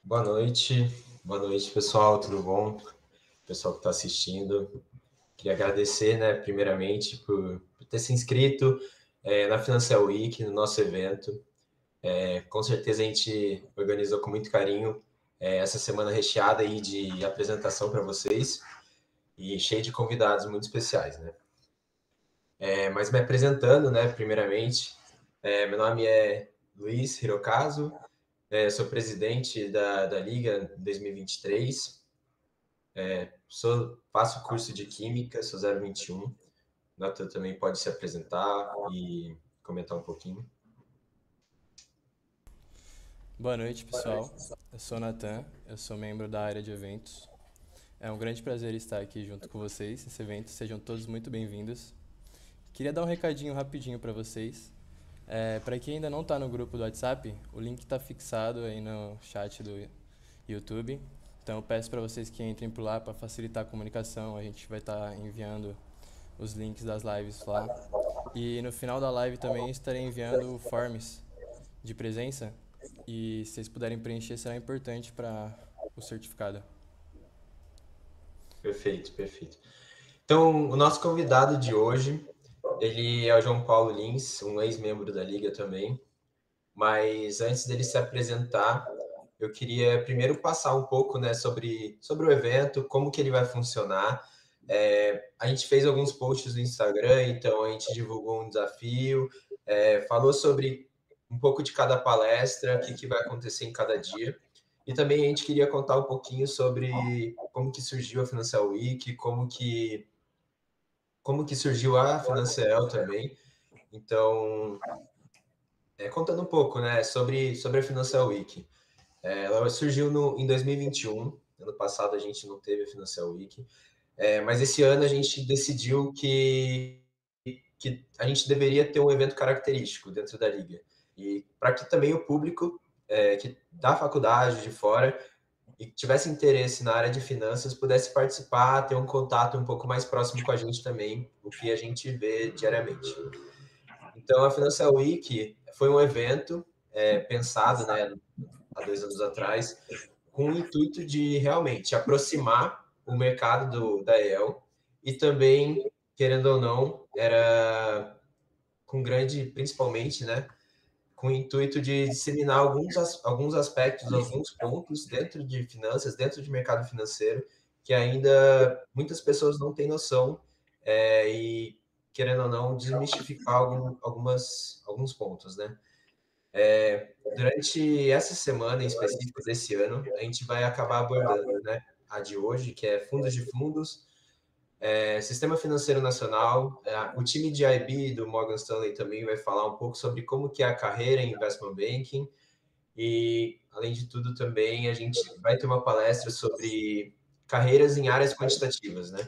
Boa noite, pessoal, tudo bom? Pessoal que está assistindo, queria agradecer, né, primeiramente, por ter se inscrito na Financial Week, no nosso evento. Com certeza a gente organizou com muito carinho essa semana recheada aí de apresentação para vocês e cheia de convidados muito especiais, né? Mas me apresentando, né, primeiramente, meu nome é Luiz Hirokazu, sou presidente da Liga 2023. Faço curso de Química, sou 021. Natan também pode se apresentar e comentar um pouquinho. Boa noite, pessoal. Eu sou o Natan, eu sou membro da área de eventos. É um grande prazer estar aqui junto com vocês nesse evento. Sejam todos muito bem-vindos. Queria dar um recadinho rapidinho para vocês. Para quem ainda não está no grupo do WhatsApp, o link está fixado aí no chat do YouTube. Então eu peço para vocês que entrem por lá para facilitar a comunicação. A gente vai estar enviando os links das lives lá. E no final da live também estarei enviando forms de presença. E se vocês puderem preencher, será importante para o certificado. Perfeito, perfeito. Então, o nosso convidado de hoje, ele é o João Paulo Lins, um ex-membro da Liga também. Mas antes dele se apresentar, eu queria primeiro passar um pouco, né, sobre o evento, como que ele vai funcionar. A gente fez alguns posts no Instagram, então a gente divulgou um desafio, falou sobre um pouco de cada palestra, o que vai acontecer em cada dia. E também a gente queria contar um pouquinho sobre como que surgiu a Financial Week, como que surgiu a Financial também. Então, contando um pouco, né, sobre a Financial Week. Ela surgiu em 2021. Ano passado a gente não teve a Financial Week. Mas esse ano a gente decidiu que a gente deveria ter um evento característico dentro da liga. E para que também o público que da faculdade, de fora, e que tivesse interesse na área de finanças, pudesse participar, ter um contato um pouco mais próximo com a gente também, o que a gente vê diariamente. Então, a Financial Week foi um evento pensado, né, há 2 anos atrás, com o intuito de realmente aproximar o mercado da EL e também, querendo ou não, era principalmente, né, com o intuito de disseminar alguns aspectos, alguns pontos dentro de finanças, dentro de mercado financeiro, que ainda muitas pessoas não têm noção e, querendo ou não, desmistificar alguns pontos, né? Durante essa semana em específico desse ano, a gente vai acabar abordando, né, a de hoje, que é fundos de fundos, Sistema Financeiro Nacional. O time de IB do Morgan Stanley também vai falar um pouco sobre como que é a carreira em Investment Banking e, além de tudo, também a gente vai ter uma palestra sobre carreiras em áreas quantitativas, né?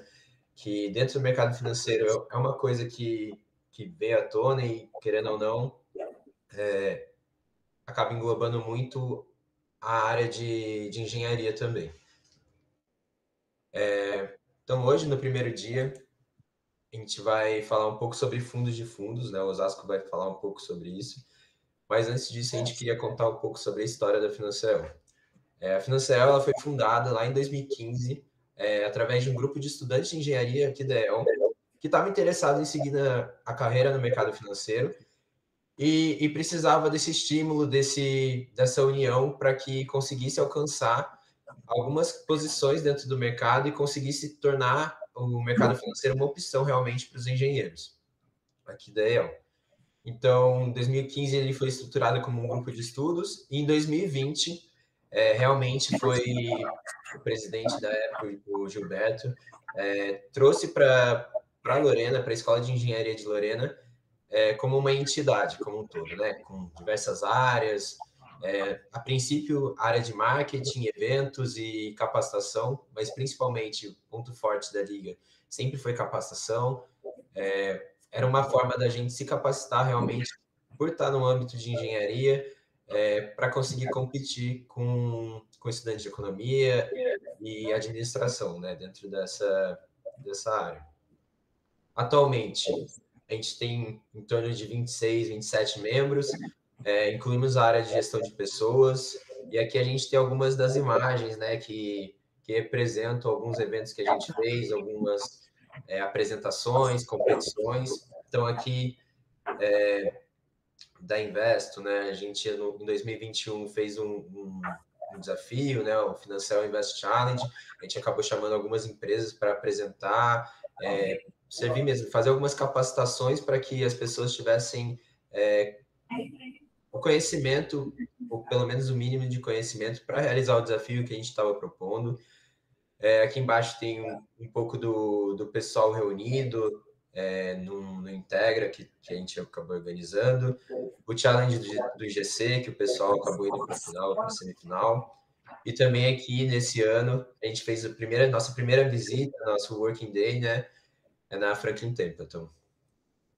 Que dentro do mercado financeiro é uma coisa que veio à tona e, querendo ou não, acaba englobando muito a área de engenharia também. Então, hoje, no primeiro dia, a gente vai falar um pouco sobre fundos de fundos, né? O Osasco vai falar um pouco sobre isso. Mas antes disso, a gente queria contar um pouco sobre a história da Financial. A Financial ela foi fundada lá em 2015, através de um grupo de estudantes de engenharia aqui da EL, que estava interessado em seguir a carreira no mercado financeiro e precisava desse estímulo, dessa união para que conseguisse alcançar algumas posições dentro do mercado e conseguisse tornar o mercado financeiro uma opção realmente para os engenheiros aqui da EL. Então, em 2015 ele foi estruturado como um grupo de estudos e em 2020 realmente foi o presidente da época, o Gilberto, trouxe para Lorena, para a Escola de Engenharia de Lorena, como uma entidade como um todo, né? Com diversas áreas, a princípio área de marketing, eventos e capacitação, mas principalmente o ponto forte da liga sempre foi capacitação. Era uma forma da gente se capacitar realmente por estar no âmbito de engenharia, para conseguir competir com estudantes de economia e administração, né, dentro dessa área. Atualmente, a gente tem em torno de 26, 27 membros, incluímos a área de gestão de pessoas, E aqui a gente tem algumas das imagens, né, que representam alguns eventos que a gente fez, algumas apresentações, competições. Então, aqui da Investo, né, a gente em 2021 fez um desafio, né, o Financial Invest Challenge. A gente acabou chamando algumas empresas para apresentar, servir mesmo, fazer algumas capacitações para que as pessoas tivessem o conhecimento, ou pelo menos o mínimo de conhecimento, para realizar o desafio que a gente estava propondo. Aqui embaixo tem um pouco do pessoal reunido no Integra, que a gente acabou organizando, o challenge do IGC, que o pessoal acabou indo para a final, para a semifinal. E também aqui, nesse ano, a gente fez nossa primeira visita, nosso Working Day, né? Na Franklin Templeton.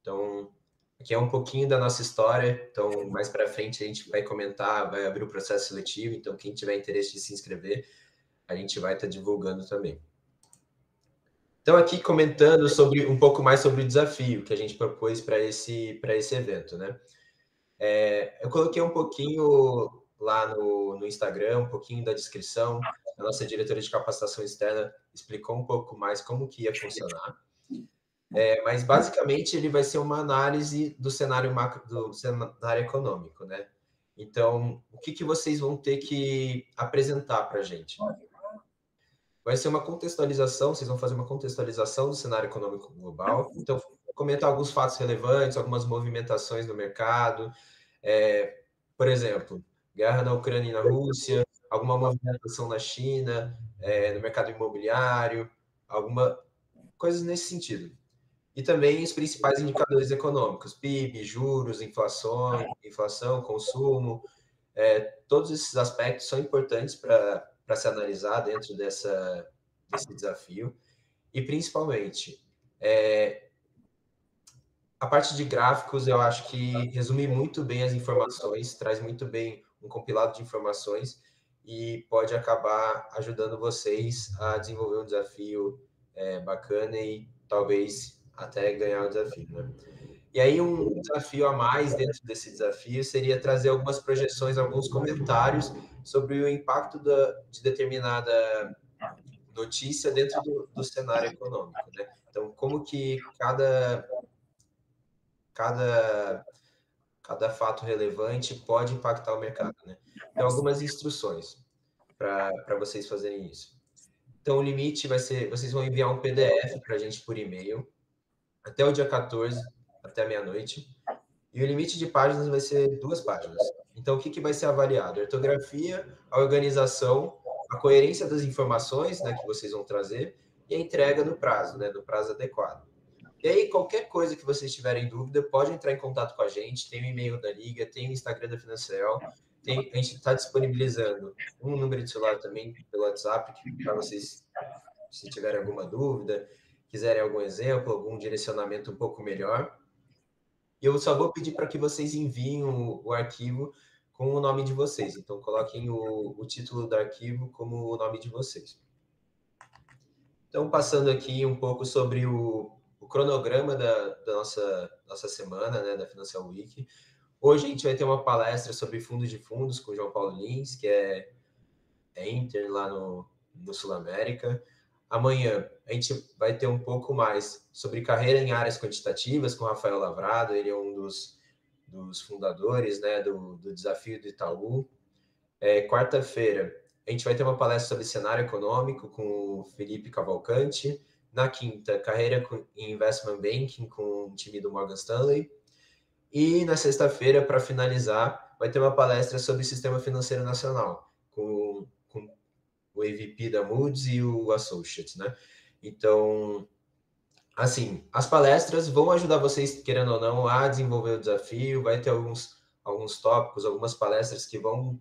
Então, aqui é um pouquinho da nossa história. Então, mais para frente a gente vai comentar, vai abrir o processo seletivo. Então, quem tiver interesse de se inscrever, a gente vai estar divulgando também. Então, aqui comentando um pouco mais sobre o desafio que a gente propôs para esse evento, né? Eu coloquei um pouquinho lá no Instagram, um pouquinho da descrição. A nossa diretora de capacitação externa explicou um pouco mais como que ia funcionar. Mas, basicamente, ele vai ser uma análise do cenário econômico, né? Então, o que vocês vão ter que apresentar para a gente? Vai ser uma contextualização, vocês vão fazer uma contextualização do cenário econômico global. Então, comentar alguns fatos relevantes, algumas movimentações no mercado. Por exemplo, guerra na Ucrânia e na Rússia, alguma movimentação na China, no mercado imobiliário, alguma coisas nesse sentido. E também os principais indicadores econômicos, PIB, juros, inflação, consumo, todos esses aspectos são importantes para se analisar dentro desse desafio. E, principalmente, a parte de gráficos, eu acho que resume muito bem as informações, traz muito bem um compilado de informações e pode acabar ajudando vocês a desenvolver um desafio bacana e talvez até ganhar o desafio, né? E aí, um desafio a mais dentro desse desafio seria trazer algumas projeções, alguns comentários sobre o impacto de determinada notícia dentro do cenário econômico, né? Então, como que cada fato relevante pode impactar o mercado, né? Então, algumas instruções para vocês fazerem isso. Então, o limite vai ser, vocês vão enviar um PDF para a gente por e-mail até o dia 14, até meia-noite. E o limite de páginas vai ser 2 páginas. Então, o que vai ser avaliado? A ortografia, a organização, a coerência das informações, né, que vocês vão trazer e a entrega no prazo, né, no prazo adequado. E aí, qualquer coisa que vocês tiverem dúvida, pode entrar em contato com a gente. Tem o e-mail da Liga, tem o Instagram da Financial. A gente está disponibilizando um número de celular também pelo WhatsApp, para vocês, se tiverem alguma dúvida, quiserem algum exemplo, algum direcionamento um pouco melhor. E eu só vou pedir para que vocês enviem o arquivo com o nome de vocês. Então, coloquem o título do arquivo como o nome de vocês. Então, passando aqui um pouco sobre o cronograma da nossa semana, né, da Financial Week. Hoje a gente vai ter uma palestra sobre fundos de fundos com o João Paulo Lins, que é Inter lá no Sul América. Amanhã a gente vai ter um pouco mais sobre carreira em áreas quantitativas com o Rafael Lavrado. Ele é um dos fundadores, né, do Desafio do Itaú. Quarta-feira a gente vai ter uma palestra sobre cenário econômico com o Felipe Cavalcante. Na quinta, carreira em Investment Banking com o time do Morgan Stanley. E na sexta-feira, para finalizar, vai ter uma palestra sobre Sistema Financeiro Nacional, com o EVP da Moody's e o Associates, né? Então, assim, as palestras vão ajudar vocês, querendo ou não, a desenvolver o desafio. Vai ter alguns tópicos, algumas palestras que vão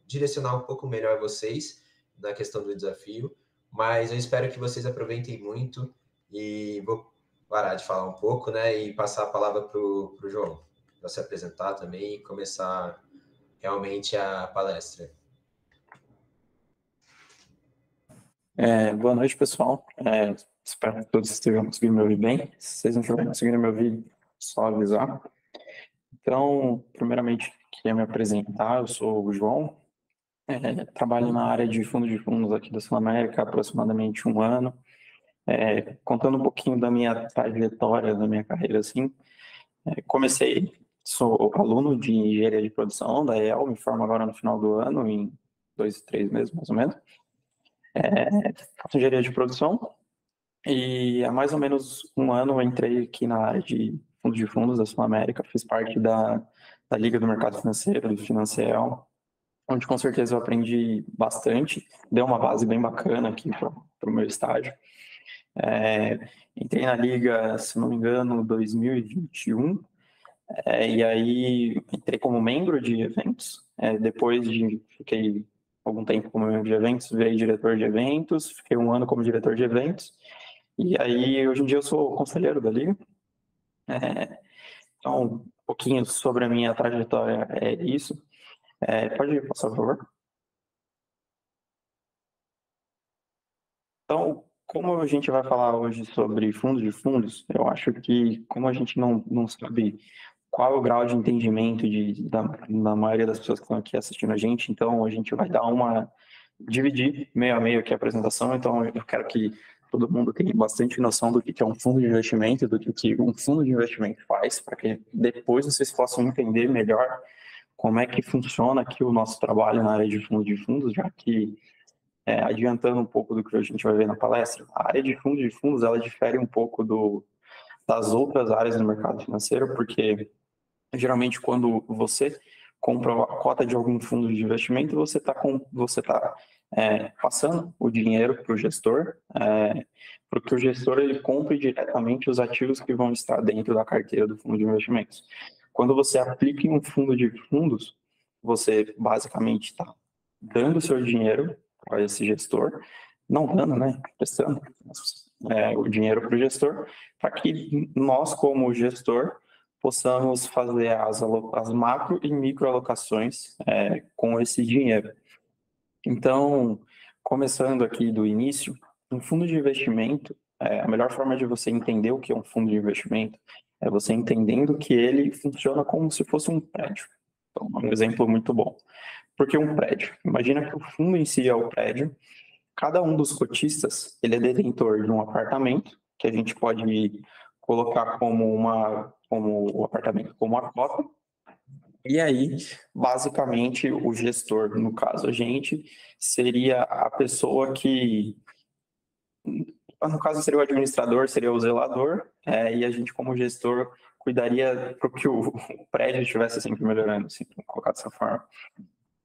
direcionar um pouco melhor vocês na questão do desafio. Mas eu espero que vocês aproveitem muito e vou parar de falar um pouco, né? E passar a palavra para o João, para se apresentar também e começar realmente a palestra. Boa noite, pessoal. Espero que todos estejam conseguindo me ouvir bem. Se vocês não estiverem conseguindo me ouvir, só avisar. Então, primeiramente, queria me apresentar. Eu sou o João, Trabalho na área de fundos aqui da Sul América há aproximadamente um ano. Contando um pouquinho da minha trajetória, da minha carreira, assim, sou aluno de engenharia de produção da EL, me formo agora no final do ano, em 2, 3 meses, mais ou menos. Faço engenharia de produção e há mais ou menos um ano eu entrei aqui na área de fundos da Sul América, fiz parte da Liga do Mercado Financeiro, do Financial, onde com certeza eu aprendi bastante, deu uma base bem bacana aqui para o meu estágio. Entrei na Liga, se não me engano, 2021, e aí entrei como membro de eventos, fiquei algum tempo como membro de eventos, virei diretor de eventos, fiquei um ano como diretor de eventos, e aí hoje em dia eu sou conselheiro da Liga. Então, um pouquinho sobre a minha trajetória é isso. Pode passar, por favor? Então, como a gente vai falar hoje sobre fundos de fundos, eu acho que como a gente não sabe qual é o grau de entendimento da maioria das pessoas que estão aqui assistindo a gente, então a gente vai dividir meio a meio aqui a apresentação, então eu quero que todo mundo tenha bastante noção do que é um fundo de investimento, do que um fundo de investimento faz, para que depois vocês possam entender melhor como é que funciona aqui o nosso trabalho na área de fundos, já que adiantando um pouco do que a gente vai ver na palestra, a área de fundos ela difere um pouco das outras áreas do mercado financeiro, porque geralmente quando você compra a cota de algum fundo de investimento, você tá passando o dinheiro para o gestor, para que o gestor ele compre diretamente os ativos que vão estar dentro da carteira do fundo de investimentos. Quando você aplica em um fundo de fundos, você basicamente está dando o seu dinheiro para esse gestor, não dando, né? Prestando o dinheiro para o gestor, para que nós, como gestor, possamos fazer as macro e micro alocações com esse dinheiro. Então, começando aqui do início, um fundo de investimento, a melhor forma de você entender o que é um fundo de investimento é você entendendo que ele funciona como se fosse um prédio. Então, um exemplo muito bom. Porque um prédio, imagina que o fundo em si é o prédio, cada um dos cotistas, ele é detentor de um apartamento, que a gente pode colocar como o apartamento como uma cota, e aí, basicamente, o gestor, no caso a gente, seria a pessoa que, no caso seria o administrador, seria o zelador, e a gente como gestor cuidaria para que o prédio estivesse sempre melhorando, assim, vamos colocar dessa forma.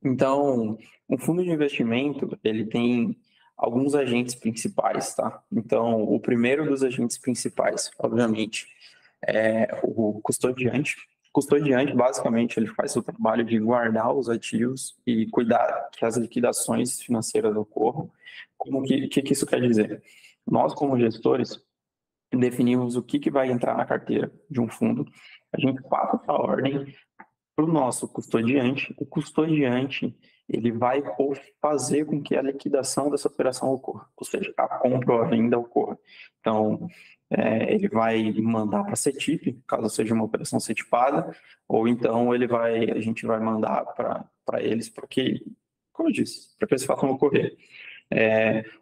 Então, um fundo de investimento, ele tem alguns agentes principais, tá? Então, o primeiro dos agentes principais, obviamente, é o custodiante. O custodiante, basicamente, ele faz o trabalho de guardar os ativos e cuidar que as liquidações financeiras ocorram. O que isso quer dizer? Nós, como gestores, definimos o que vai entrar na carteira de um fundo, a gente passa essa ordem para o nosso custodiante. O custodiante ele vai fazer com que a liquidação dessa operação ocorra, ou seja, a compra ou a venda ocorra. Então, ele vai mandar para a CETIP, caso seja uma operação CETIPAda, ou então a gente vai mandar para eles, porque, como eu disse, para que eles façam ocorrer.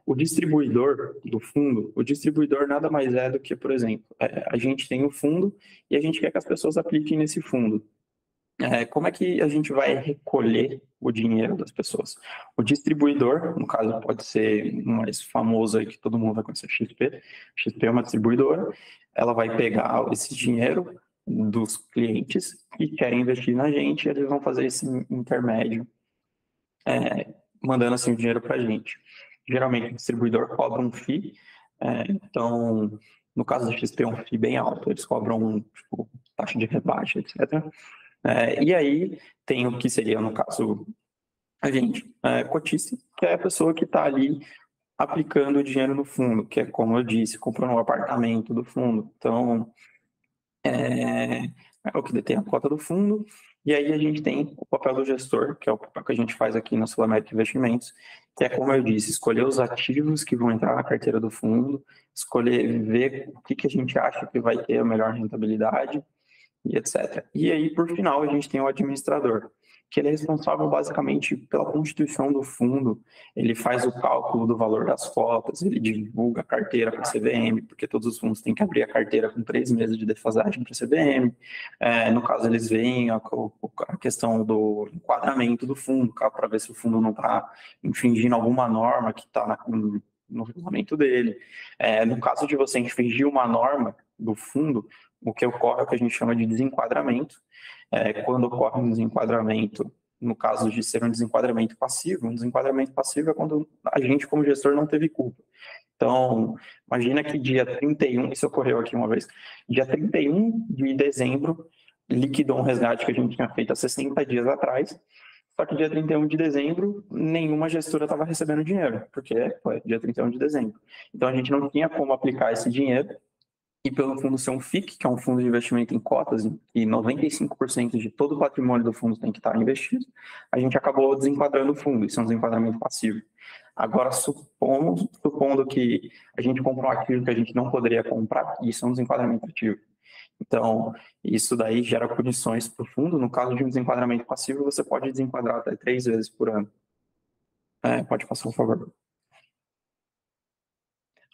O distribuidor do fundo, o distribuidor nada mais é do que, por exemplo, a gente tem o fundo e a gente quer que as pessoas apliquem nesse fundo. Como é que a gente vai recolher o dinheiro das pessoas? O distribuidor, no caso pode ser o mais famoso aí que todo mundo vai conhecer, XP. XP é uma distribuidora, ela vai pegar esse dinheiro dos clientes que querem investir na gente, e eles vão fazer esse intermédio, mandando assim o dinheiro para a gente. Geralmente o distribuidor cobra um FII, então no caso da XP é um FII bem alto, eles cobram taxa de rebaixa, etc. E aí tem o que seria, no caso, a gente, cotista, que é a pessoa que está ali aplicando o dinheiro no fundo, que é, como eu disse, comprando um apartamento do fundo. Então, é o que detém a cota do fundo. E aí a gente tem o papel do gestor, que é o papel que a gente faz aqui na Sul América Investimentos, que é, como eu disse, escolher os ativos que vão entrar na carteira do fundo, escolher, ver o que a gente acha que vai ter a melhor rentabilidade, e etc. E aí, por final, a gente tem o administrador. que ele é responsável basicamente pela constituição do fundo, ele faz o cálculo do valor das cotas, ele divulga a carteira para a CVM, porque todos os fundos têm que abrir a carteira com 3 meses de defasagem para a CVM. No caso, eles veem a questão do enquadramento do fundo, para ver se o fundo não está infringindo alguma norma que está no regulamento dele. No caso de você infringir uma norma do fundo, o que ocorre é o que a gente chama de desenquadramento. Quando ocorre um desenquadramento, no caso de ser um desenquadramento passivo é quando a gente, como gestor, não teve culpa. Então, imagina que dia 31, isso ocorreu aqui uma vez, dia 31 de dezembro, liquidou um resgate que a gente tinha feito há 60 dias atrás, só que dia 31 de dezembro, nenhuma gestora estava recebendo dinheiro, porque foi dia 31 de dezembro. Então, a gente não tinha como aplicar esse dinheiro, e pelo fundo ser um FIC, que é um fundo de investimento em cotas, e 95% de todo o patrimônio do fundo tem que estar investido, a gente acabou desenquadrando o fundo, isso é um desenquadramento passivo. Agora, supondo que a gente comprou um ativo que a gente não poderia comprar, isso é um desenquadramento ativo. Então, isso daí gera punições para o fundo. No caso de um desenquadramento passivo, você pode desenquadrar até 3 vezes por ano. Pode passar, por favor.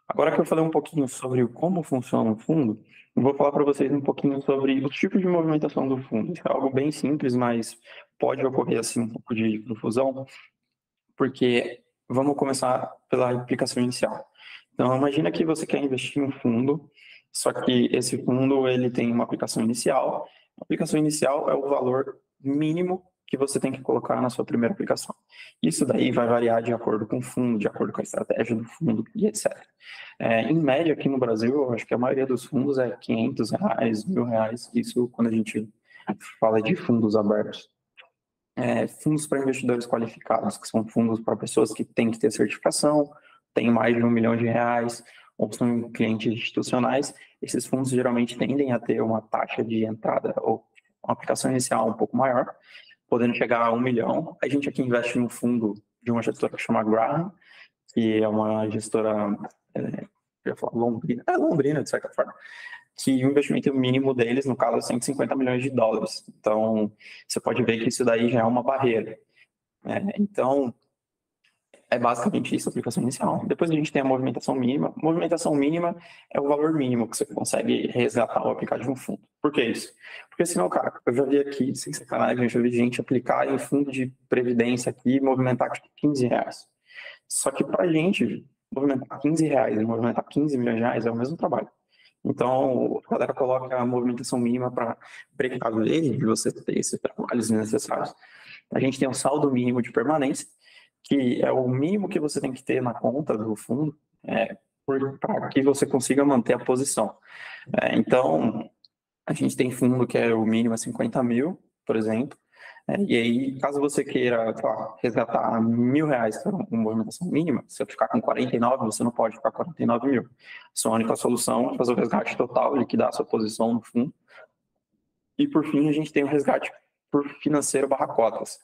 Agora que eu falei um pouquinho sobre como funciona o fundo, eu vou falar para vocês um pouquinho sobre os tipos de movimentação do fundo. É algo bem simples, mas pode ocorrer assim um pouco de confusão, porque vamos começar pela aplicação inicial. Então, imagina que você quer investir em um fundo, só que esse fundo ele tem uma aplicação inicial. A aplicação inicial é o valor mínimo que você tem que colocar na sua primeira aplicação. Isso daí vai variar de acordo com o fundo, de acordo com a estratégia do fundo e etc. Em média, aqui no Brasil, eu acho que a maioria dos fundos é R$500, R$1.000, isso quando a gente fala de fundos abertos. Fundos para investidores qualificados, que são fundos para pessoas que têm que ter certificação, têm mais de R$1 milhão, ou são clientes institucionais. Esses fundos geralmente tendem a ter uma taxa de entrada ou uma aplicação inicial um pouco maior, podendo chegar a R$1 milhão. A gente aqui investe em um fundo de uma gestora que chama Graham, que é uma gestora, eu ia falar Londrina, de certa forma, que o investimento mínimo deles, no caso, é $150 milhões. Então, você pode ver que isso daí já é uma barreira. Então, é basicamente isso, a aplicação inicial. Depois a gente tem a movimentação mínima. Movimentação mínima é o valor mínimo que você consegue resgatar ou aplicar de um fundo. Por que isso? Porque senão, cara, eu já vi aqui, sem sacanagem, eu já vi gente aplicar em fundo de previdência aqui e movimentar tipo R$15. Só que pra gente, movimentar R$15 e movimentar R$15 milhões é o mesmo trabalho. Então, a galera coloca a movimentação mínima para precaver de você ter esses trabalhos necessários. A gente tem um saldo mínimo de permanência, que é o mínimo que você tem que ter na conta do fundo para que você consiga manter a posição. Então, a gente tem fundo que o mínimo é 50 mil, por exemplo, e aí, caso você queira resgatar R$1.000 para uma movimentação mínima, se você ficar com 49, você não pode ficar com 49 mil. Sua única solução é fazer o resgate total, liquidar a sua posição no fundo. E, por fim, a gente tem o resgate por financeiro / cotas.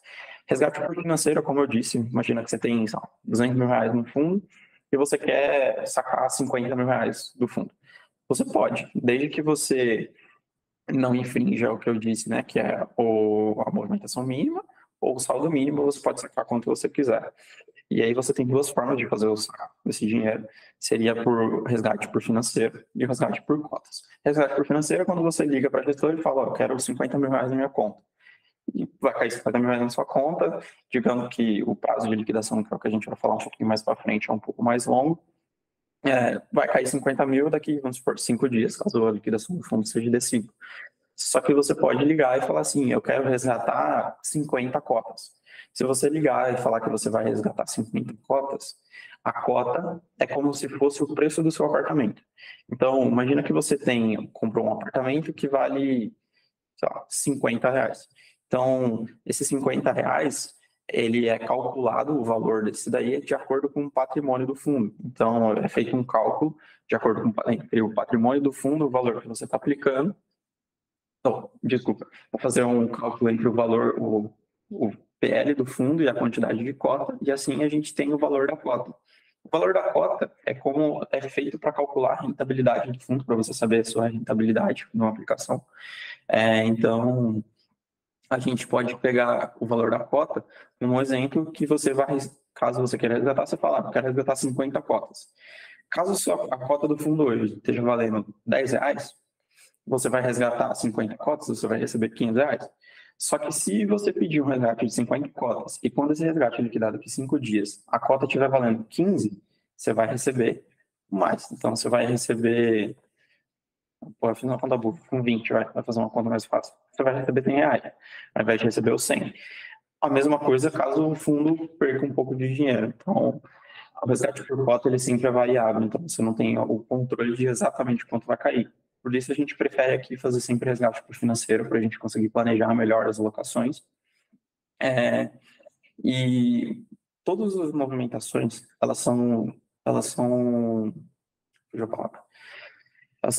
Resgate por financeiro, como eu disse, imagina que você tem R$200 mil no fundo e você quer sacar R$50 mil do fundo. Você pode, desde que você não infrinja o que eu disse, né, que é a movimentação mínima ou o saldo mínimo, você pode sacar quanto você quiser. E aí você tem 2 formas de fazer o saque desse dinheiro. Seria por resgate por financeiro e resgate por cotas. Resgate por financeiro é quando você liga para a gestora e fala, eu quero R$50 mil na minha conta. E vai cair R$50 mil na sua conta, digamos que o prazo de liquidação, que é o que a gente vai falar um pouquinho mais para frente, é um pouco mais longo. Vai cair 50 mil daqui, vamos supor, 5 dias, caso a liquidação do fundo seja de 5. Só que você pode ligar e falar assim, eu quero resgatar 50 cotas. Se você ligar e falar que você vai resgatar 50 cotas, a cota é como se fosse o preço do seu apartamento. Então, imagina que você comprou um apartamento que vale, sei lá, R$50. Então, esses R$50, ele é calculado, o valor desse daí, de acordo com o patrimônio do fundo. Então, é feito um cálculo de acordo com entre o patrimônio do fundo, o valor que você está aplicando. Vou fazer um cálculo entre o valor, o PL do fundo e a quantidade de cota, e assim a gente tem o valor da cota. O valor da cota é como é feito para calcular a rentabilidade do fundo, para você saber a sua rentabilidade numa aplicação. Então, a gente pode pegar o valor da cota como um exemplo que você vai, caso você queira resgatar, você fala, eu quero resgatar 50 cotas. Caso a cota do fundo hoje esteja valendo R$10, você vai resgatar 50 cotas, você vai receber R$500. Só que se você pedir um resgate de 50 cotas e quando esse resgate é liquidado aqui 5 dias, a cota estiver valendo 15, você vai receber mais. Então, você vai receber... Pô, eu fiz uma conta boa, com 20, vai fazer uma conta mais fácil. Você vai receber R$100, ao invés de receber os 100. A mesma coisa caso o fundo perca um pouco de dinheiro. Então, o resgate por cota ele sempre é variável, então você não tem o controle de exatamente quanto vai cair. Por isso a gente prefere aqui fazer sempre resgate por financeiro para a gente conseguir planejar melhor as alocações. E todas as movimentações, elas são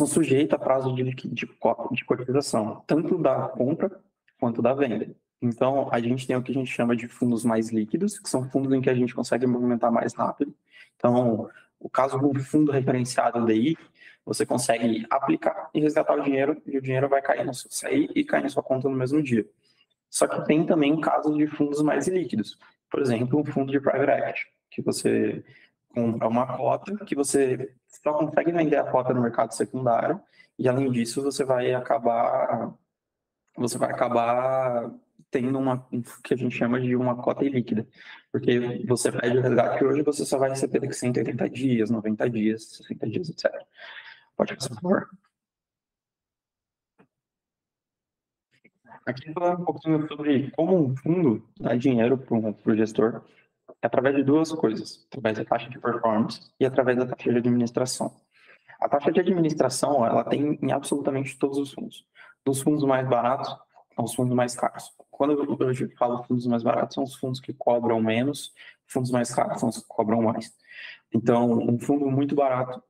sujeitas a prazo de cotização, tanto da compra quanto da venda. Então, a gente tem o que a gente chama de fundos mais líquidos, que são fundos em que a gente consegue movimentar mais rápido. Então, o caso do fundo referenciado DI, você consegue aplicar e resgatar o dinheiro, e o dinheiro vai sair e cair na sua conta no mesmo dia. Só que tem também casos de fundos mais líquidos. Por exemplo, um fundo de private equity, que você compra uma cota, que você só consegue vender a cota no mercado secundário, e além disso, você vai acabar tendo o que a gente chama de uma cota ilíquida. Porque você pede o resgate hoje, você só vai receber daqui 180 dias, 90 dias, 60 dias, etc. Pode passar, por favor. Aqui falando um pouquinho sobre como um fundo dá dinheiro para o gestor, é através de duas coisas, através da taxa de performance e através da taxa de administração. A taxa de administração, ela tem em absolutamente todos os fundos, dos fundos mais baratos aos fundos mais caros. Quando eu falo fundos mais baratos, são os fundos que cobram menos, fundos mais caros são os que cobram mais. Então, um fundo muito barato,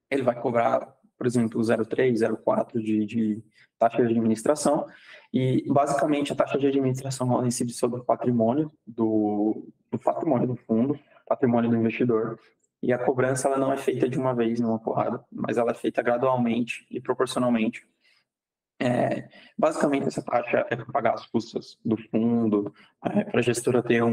ele vai cobrar, por exemplo, 0,3, 0,4 de taxa de administração, e basicamente a taxa de administração ela incide sobre o patrimônio do patrimônio do fundo, patrimônio do investidor, e a cobrança ela não é feita de uma vez numa porrada, mas ela é feita gradualmente e proporcionalmente. Basicamente essa taxa é para pagar as custas do fundo, para a gestora ter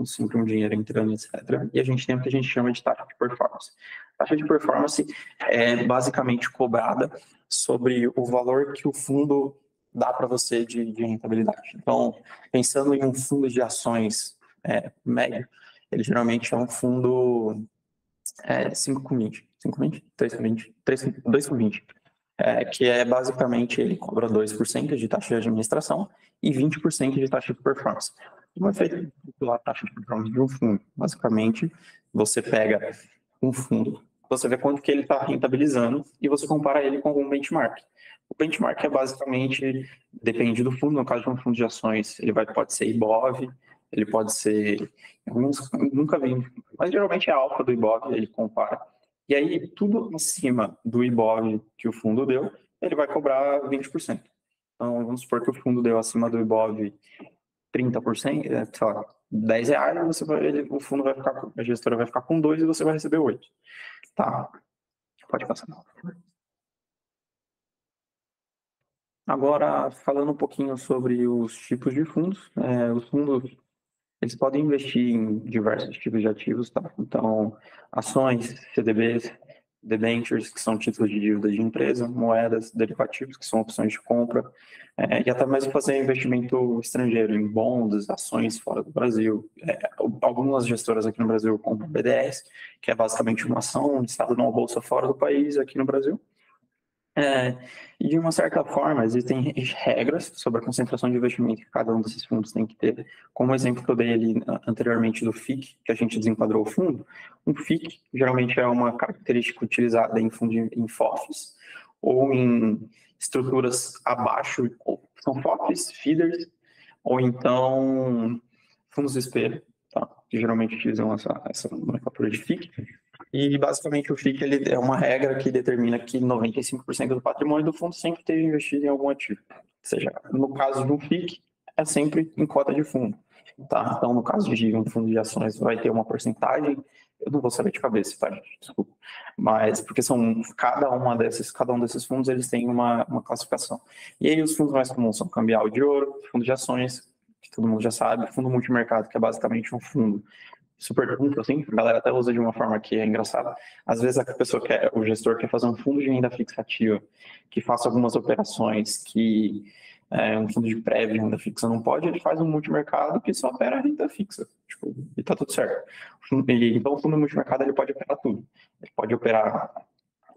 sempre um dinheiro entrando, etc. E a gente tem o que a gente chama de taxa de performance. A taxa de performance é basicamente cobrada sobre o valor que o fundo dá para você de rentabilidade. Então, pensando em um fundo de ações médio, ele geralmente é um fundo 5 com 20, 5 com 20, 3 com 20, 2 com 20. Que é basicamente ele cobra 2% de taxa de administração e 20% de taxa de performance. Como é feito a taxa de performance de um fundo? Basicamente, você pega um fundo, você vê quanto que ele está rentabilizando e você compara ele com algum benchmark. O benchmark é basicamente, depende do fundo, no caso de um fundo de ações, ele pode ser IBOV, ele pode ser, nunca vi, mas geralmente é a alfa do IBOV, ele compara. E aí, tudo acima do IBOV que o fundo deu, ele vai cobrar 20%. Então, vamos supor que o fundo deu acima do IBOV 30%, sei lá, R$10, o fundo vai ficar, a gestora vai ficar com 2 e você vai receber 8. Tá? Pode passar. Agora, falando um pouquinho sobre os tipos de fundos. Os fundos, eles podem investir em diversos tipos de ativos, tá? Então, ações, CDBs, debentures, que são títulos de dívida de empresa, moedas, derivativos, que são opções de compra, e até mesmo fazer investimento estrangeiro em bonds, ações fora do Brasil. Algumas gestoras aqui no Brasil compram BDRs, que é basicamente uma ação listada numa bolsa fora do país, aqui no Brasil. E de uma certa forma, existem regras sobre a concentração de investimento que cada um desses fundos tem que ter. Como o exemplo que eu dei ali anteriormente do FIC, que a gente desenquadrou o fundo, um FIC geralmente é uma característica utilizada em FOFs ou em estruturas abaixo, são FOFs, feeders, ou então fundos de espelho, tá? Que geralmente utilizam essa nomenclatura de FIC. E basicamente o FIC ele é uma regra que determina que 95% do patrimônio do fundo sempre esteja investido em algum ativo. Ou seja, no caso de um FIC, é sempre em cota de fundo. Tá? Então, no caso de um fundo de ações, vai ter uma porcentagem, eu não vou saber de cabeça, tá, gente? Desculpa. mas porque cada um desses fundos eles têm uma classificação. E aí os fundos mais comuns são cambial de ouro, fundo de ações, que todo mundo já sabe, fundo multimercado, que é basicamente um fundo super amplo, assim, a galera até usa de uma forma que é engraçada. Às vezes o gestor quer fazer um fundo de renda fixa ativa, que faça algumas operações que um fundo de prévio de renda fixa não pode, ele faz um multimercado que só opera renda fixa, tipo, e tá tudo certo. Então o fundo multimercado ele pode operar tudo. Ele pode operar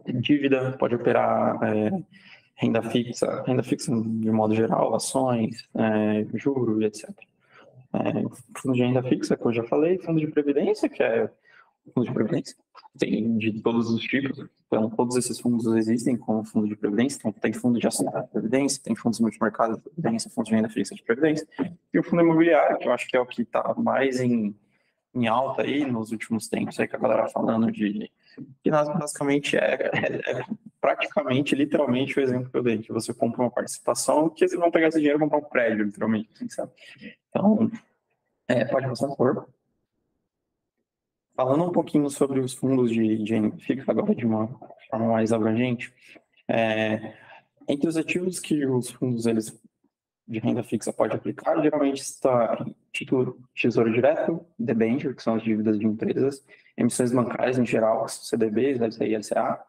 dívida, pode operar renda fixa de modo geral, ações, juros, etc. Fundo de renda fixa, que eu já falei, fundo de previdência, que é fundo de previdência, tem de todos os tipos, então todos esses fundos existem como fundo de previdência, então tem fundo de ação de previdência, tem fundos multimercado de previdência, fundo de renda fixa de previdência, e o fundo imobiliário, que eu acho que é o que está mais em alta aí nos últimos tempos, aí que a galera falando que basicamente praticamente, literalmente, o exemplo que eu dei, que você compra uma participação, que vocês vão pegar esse dinheiro e comprar um prédio, literalmente, assim, sabe? Então, pode passar por favor. Falando um pouquinho sobre os fundos de renda fixa, agora de uma forma mais abrangente, entre os ativos que os fundos de renda fixa podem aplicar, geralmente está título Tesouro Direto, debenture, que são as dívidas de empresas, emissões bancárias em geral, CDBs, LCI, LCA,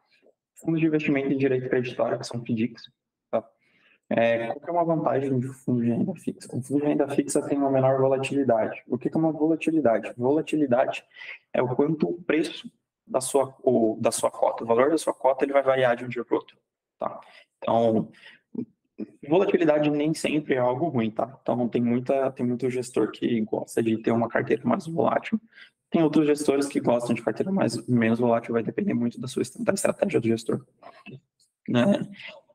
fundos de investimento em direito creditório, que são FDICs. Tá? Qual que é uma vantagem de fundo de renda fixa? O fundo de renda fixa tem uma menor volatilidade. O que é uma volatilidade? Volatilidade é o quanto o preço da sua cota, o valor da sua cota, ele vai variar de um dia para o outro. Tá? Então, volatilidade nem sempre é algo ruim, tá? Então, tem muito gestor que gosta de ter uma carteira mais volátil. Tem outros gestores que gostam de carteira menos volátil, vai depender muito da estratégia do gestor. Né?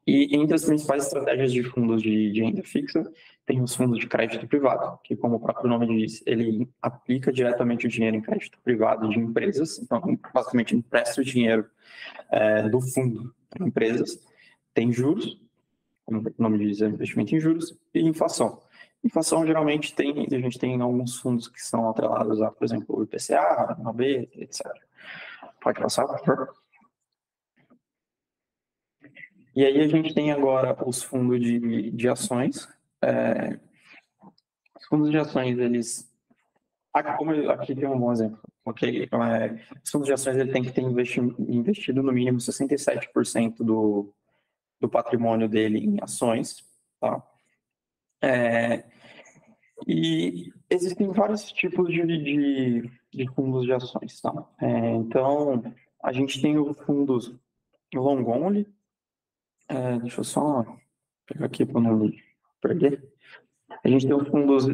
E entre as principais estratégias de fundos de renda fixa, tem os fundos de crédito privado, que, como o próprio nome diz, ele aplica diretamente o dinheiro em crédito privado de empresas, então, basicamente, empresta o dinheiro do fundo para empresas, tem juros, como o nome diz, é investimento em juros, e inflação. Inflação, geralmente, a gente tem alguns fundos que são atrelados a, por exemplo, o IPCA, a AB, etc. Pode passar, por favor. E aí a gente tem agora os fundos de ações. Os fundos de ações, eles... Aqui tem um bom exemplo. Okay? Os fundos de ações ele tem que ter investido no mínimo 67% do patrimônio dele em ações. Tá? E existem vários tipos de fundos de ações. Tá? Então, a gente tem os fundos long only. Deixa eu só pegar aqui para não me perder. A gente tem os fundos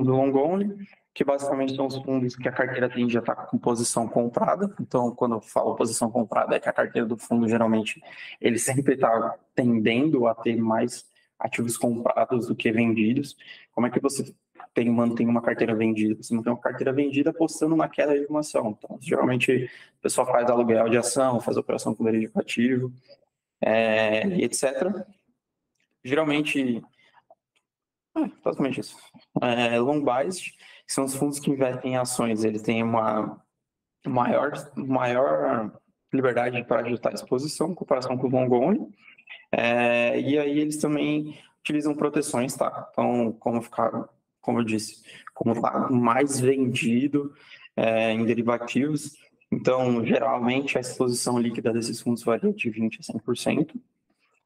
long only, que basicamente são os fundos que a carteira tende a estar com posição comprada. Então, quando eu falo posição comprada, é que a carteira do fundo, geralmente, ele sempre está tendendo a ter mais ativos comprados do que vendidos. Como é que você mantém uma carteira vendida? Você mantém uma carteira vendida apostando na queda de uma ação. Então, geralmente, o pessoal faz aluguel de ação, faz operação com derivativo, etc. Geralmente, basicamente isso. Long biased, que são os fundos que investem em ações, eles têm uma maior liberdade para ajustar a exposição em comparação com o long only. E aí eles também utilizam proteções, tá? Então, como eu disse, como está mais vendido em derivativos, então, geralmente, a exposição líquida desses fundos varia de 20% a 100%.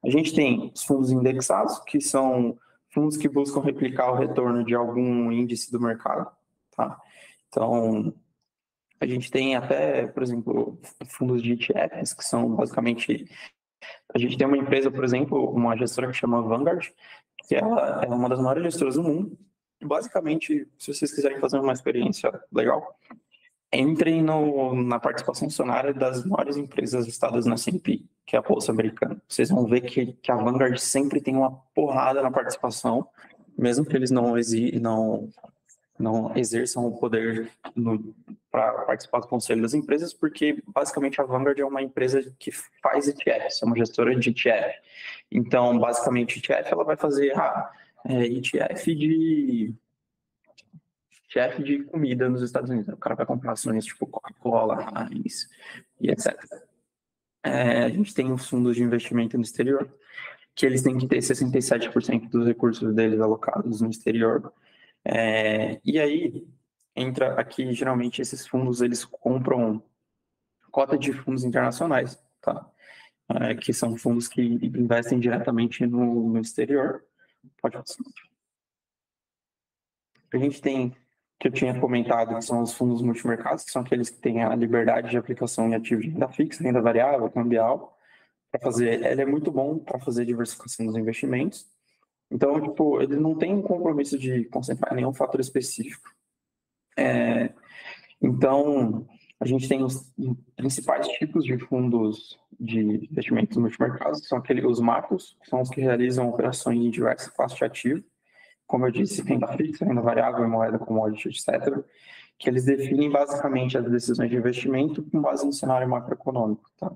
A gente tem os fundos indexados, que são fundos que buscam replicar o retorno de algum índice do mercado. Tá? Então, a gente tem até, por exemplo, fundos de ETFs, que são basicamente... A gente tem uma empresa, por exemplo, uma gestora que chama Vanguard, que ela é uma das maiores gestoras do mundo. Basicamente, se vocês quiserem fazer uma experiência legal, entrem na participação acionária das maiores empresas listadas na S&P, que é a Bolsa Americana. Vocês vão ver que a Vanguard sempre tem uma porrada na participação, mesmo que eles não exerçam o poder para participar do conselho das empresas, porque basicamente a Vanguard é uma empresa que faz ETFs, é uma gestora de ETF. Então, basicamente, ETF ela vai fazer ETF de comida nos Estados Unidos. O cara vai comprar ações tipo Coca-Cola, Heinz e etc. a gente tem os fundos de investimento no exterior, que eles têm que ter 67% dos recursos deles alocados no exterior. E aí, entra aqui, geralmente, esses fundos, eles compram cota de fundos internacionais, tá? Que são fundos que investem diretamente no exterior. Pode passar. A gente tem, que eu tinha comentado, que são os fundos multimercados, que são aqueles que têm a liberdade de aplicação em ativos de renda fixa, renda variável, cambial. Ele é muito bom para fazer diversificação dos investimentos. Então, tipo, ele não tem um compromisso de concentrar em nenhum fator específico. Então, a gente tem os principais tipos de fundos de investimentos multimercados, que são os macros, que são os que realizam operações em diversas classes de ativo, como eu disse, renda fixa, renda variável, moeda, commodity, etc., que eles definem basicamente as decisões de investimento com base no cenário macroeconômico, tá?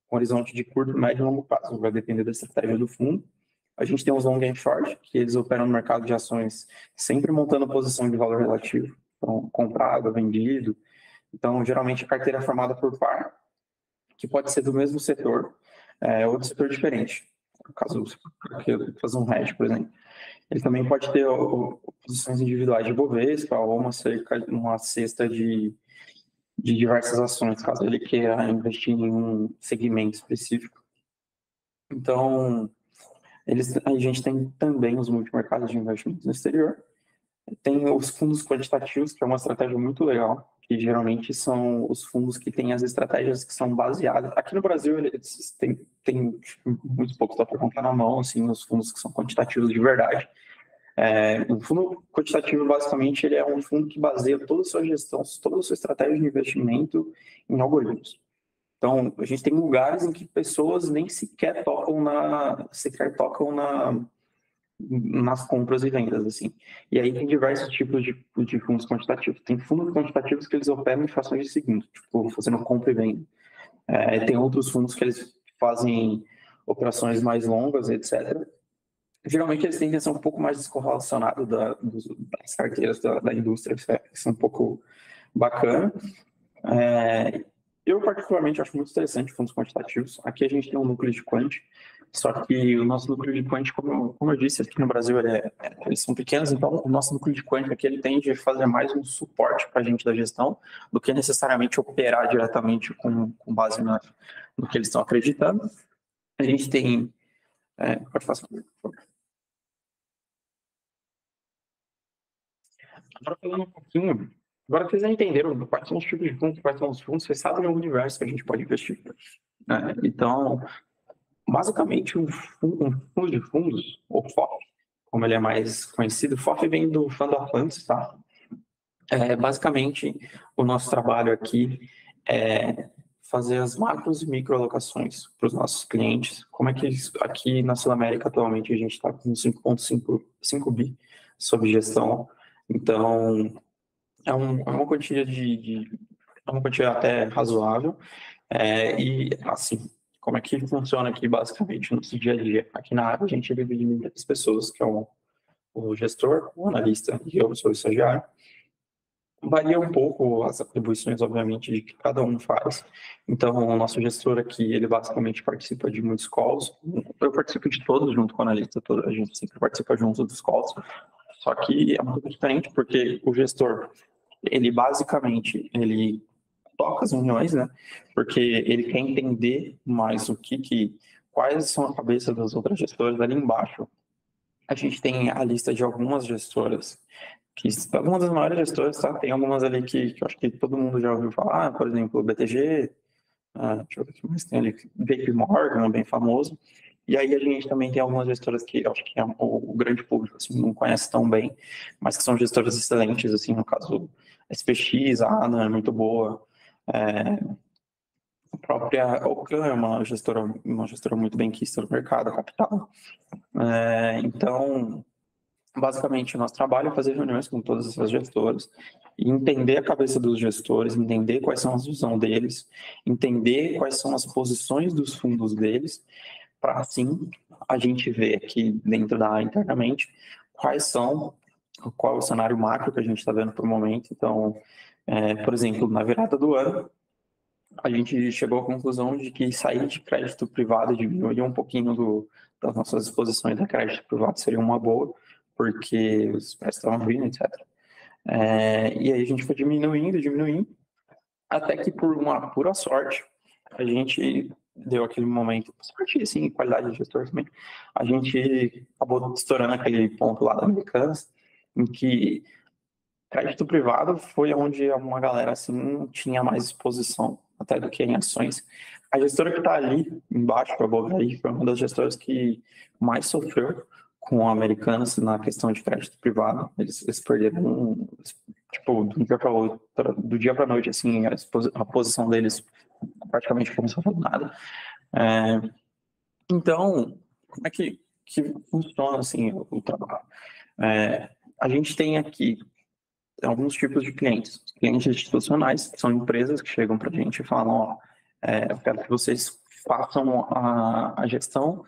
Com horizonte de curto, médio e longo prazo, vai depender da estratégia do fundo. A gente tem os long and short, que eles operam no mercado de ações, sempre montando posição de valor relativo, então, comprado, vendido. Então, geralmente, a carteira é formada por par, que pode ser do mesmo setor, ou de setor diferente. No caso, fazer um hedge, por exemplo. Ele também pode ter posições individuais de Bovespa ou uma cesta de diversas ações, caso ele queira investir em um segmento específico. Então, a gente tem também os multimercados de investimentos no exterior. Tem os fundos quantitativos, que é uma estratégia muito legal, que geralmente são os fundos que têm as estratégias que são baseadas. Aqui no Brasil, eles tem muito pouco, dá para contar na mão, assim, os fundos que são quantitativos de verdade. O fundo quantitativo, basicamente, ele é um fundo que baseia toda a sua gestão, toda a sua estratégia de investimento em algoritmos. Então, a gente tem lugares em que pessoas nem sequer tocam nas compras e vendas, assim. E aí tem diversos tipos de fundos quantitativos. Tem fundos quantitativos que eles operam em frações de segundo, tipo, fazendo compra e venda. Tem outros fundos que eles fazem operações mais longas, etc. Geralmente eles tendem a ser um pouco mais descorrelacionados das carteiras da indústria, isso é um pouco bacana. Eu, particularmente, acho muito interessante fundos quantitativos. Aqui a gente tem um núcleo de quant, só que o nosso núcleo de quant, como eu disse, aqui no Brasil eles são pequenos, então o nosso núcleo de quant aqui ele tende a fazer mais um suporte para a gente da gestão do que necessariamente operar diretamente com base no que eles estão acreditando. A gente tem... pode fazer, por favor. Agora falando um pouquinho, agora que vocês já entenderam quais são os tipos de fundos, quais são os fundos, vocês sabem o universo que a gente pode investir. Então, basicamente, um fundo de fundos, ou FOF, como ele é mais conhecido, FOF vem do Fund of Funds, tá? Basicamente, o nosso trabalho aqui é fazer as macros e micro alocações para os nossos clientes. Como é que aqui na Sul América, atualmente, a gente está com 5,5 bi sob gestão. Então, é uma quantia é uma quantia até razoável. E, assim, como é que funciona aqui, basicamente, no nosso dia a dia? Aqui na área, a gente divide em 3 pessoas, que é o gestor, o analista e eu sou o estagiário. Varia um pouco as atribuições, obviamente, de que cada um faz. Então, o nosso gestor aqui, ele basicamente participa de muitos calls. Eu participo de todos junto com o analista, a gente sempre participa junto dos calls. Só que é um pouco diferente, porque o gestor, ele basicamente, ele toca as reuniões, né? Porque ele quer entender mais quais são a cabeça das outras gestoras ali embaixo. A gente tem a lista de algumas gestoras, algumas das maiores gestoras, tá? Tem algumas ali que eu acho que todo mundo já ouviu falar, por exemplo, o BTG, deixa eu ver o que mais tem ali, JP Morgan, bem famoso. E aí a gente também tem algumas gestoras que eu acho que o grande público assim, não conhece tão bem, mas que são gestoras excelentes, assim, no caso SPX, a ANA é muito boa, a própria Ocam é uma gestora muito bem quista no mercado, capital. Então, basicamente, o nosso trabalho é fazer reuniões com todas essas gestoras e entender a cabeça dos gestores, entender quais são as visões deles, entender quais são as posições dos fundos deles, para assim a gente ver aqui dentro da área internamente qual é o cenário macro que a gente está vendo por momento. Então, por exemplo, na virada do ano, a gente chegou à conclusão de que sair de crédito privado, diminuir um pouquinho das nossas exposições a crédito privado seria uma boa, porque os preços estavam vindo, etc. E aí a gente foi diminuindo, até que por uma pura sorte, a gente deu aquele momento, sorte assim, qualidade de gestor também, a gente acabou estourando aquele ponto lá da Americanas, em que crédito privado foi onde uma galera assim tinha mais exposição, até do que em ações. A gestora que está ali embaixo, a Bovary, foi uma das gestoras que mais sofreu com a Americanas na questão de crédito privado. Eles perderam, tipo, do dia para noite, assim, a posição deles praticamente começou a fazer nada. Então, como é que funciona assim o trabalho? A gente tem aqui alguns tipos de clientes. Clientes institucionais, que são empresas que chegam para a gente e falam, ó, eu quero que vocês façam a gestão,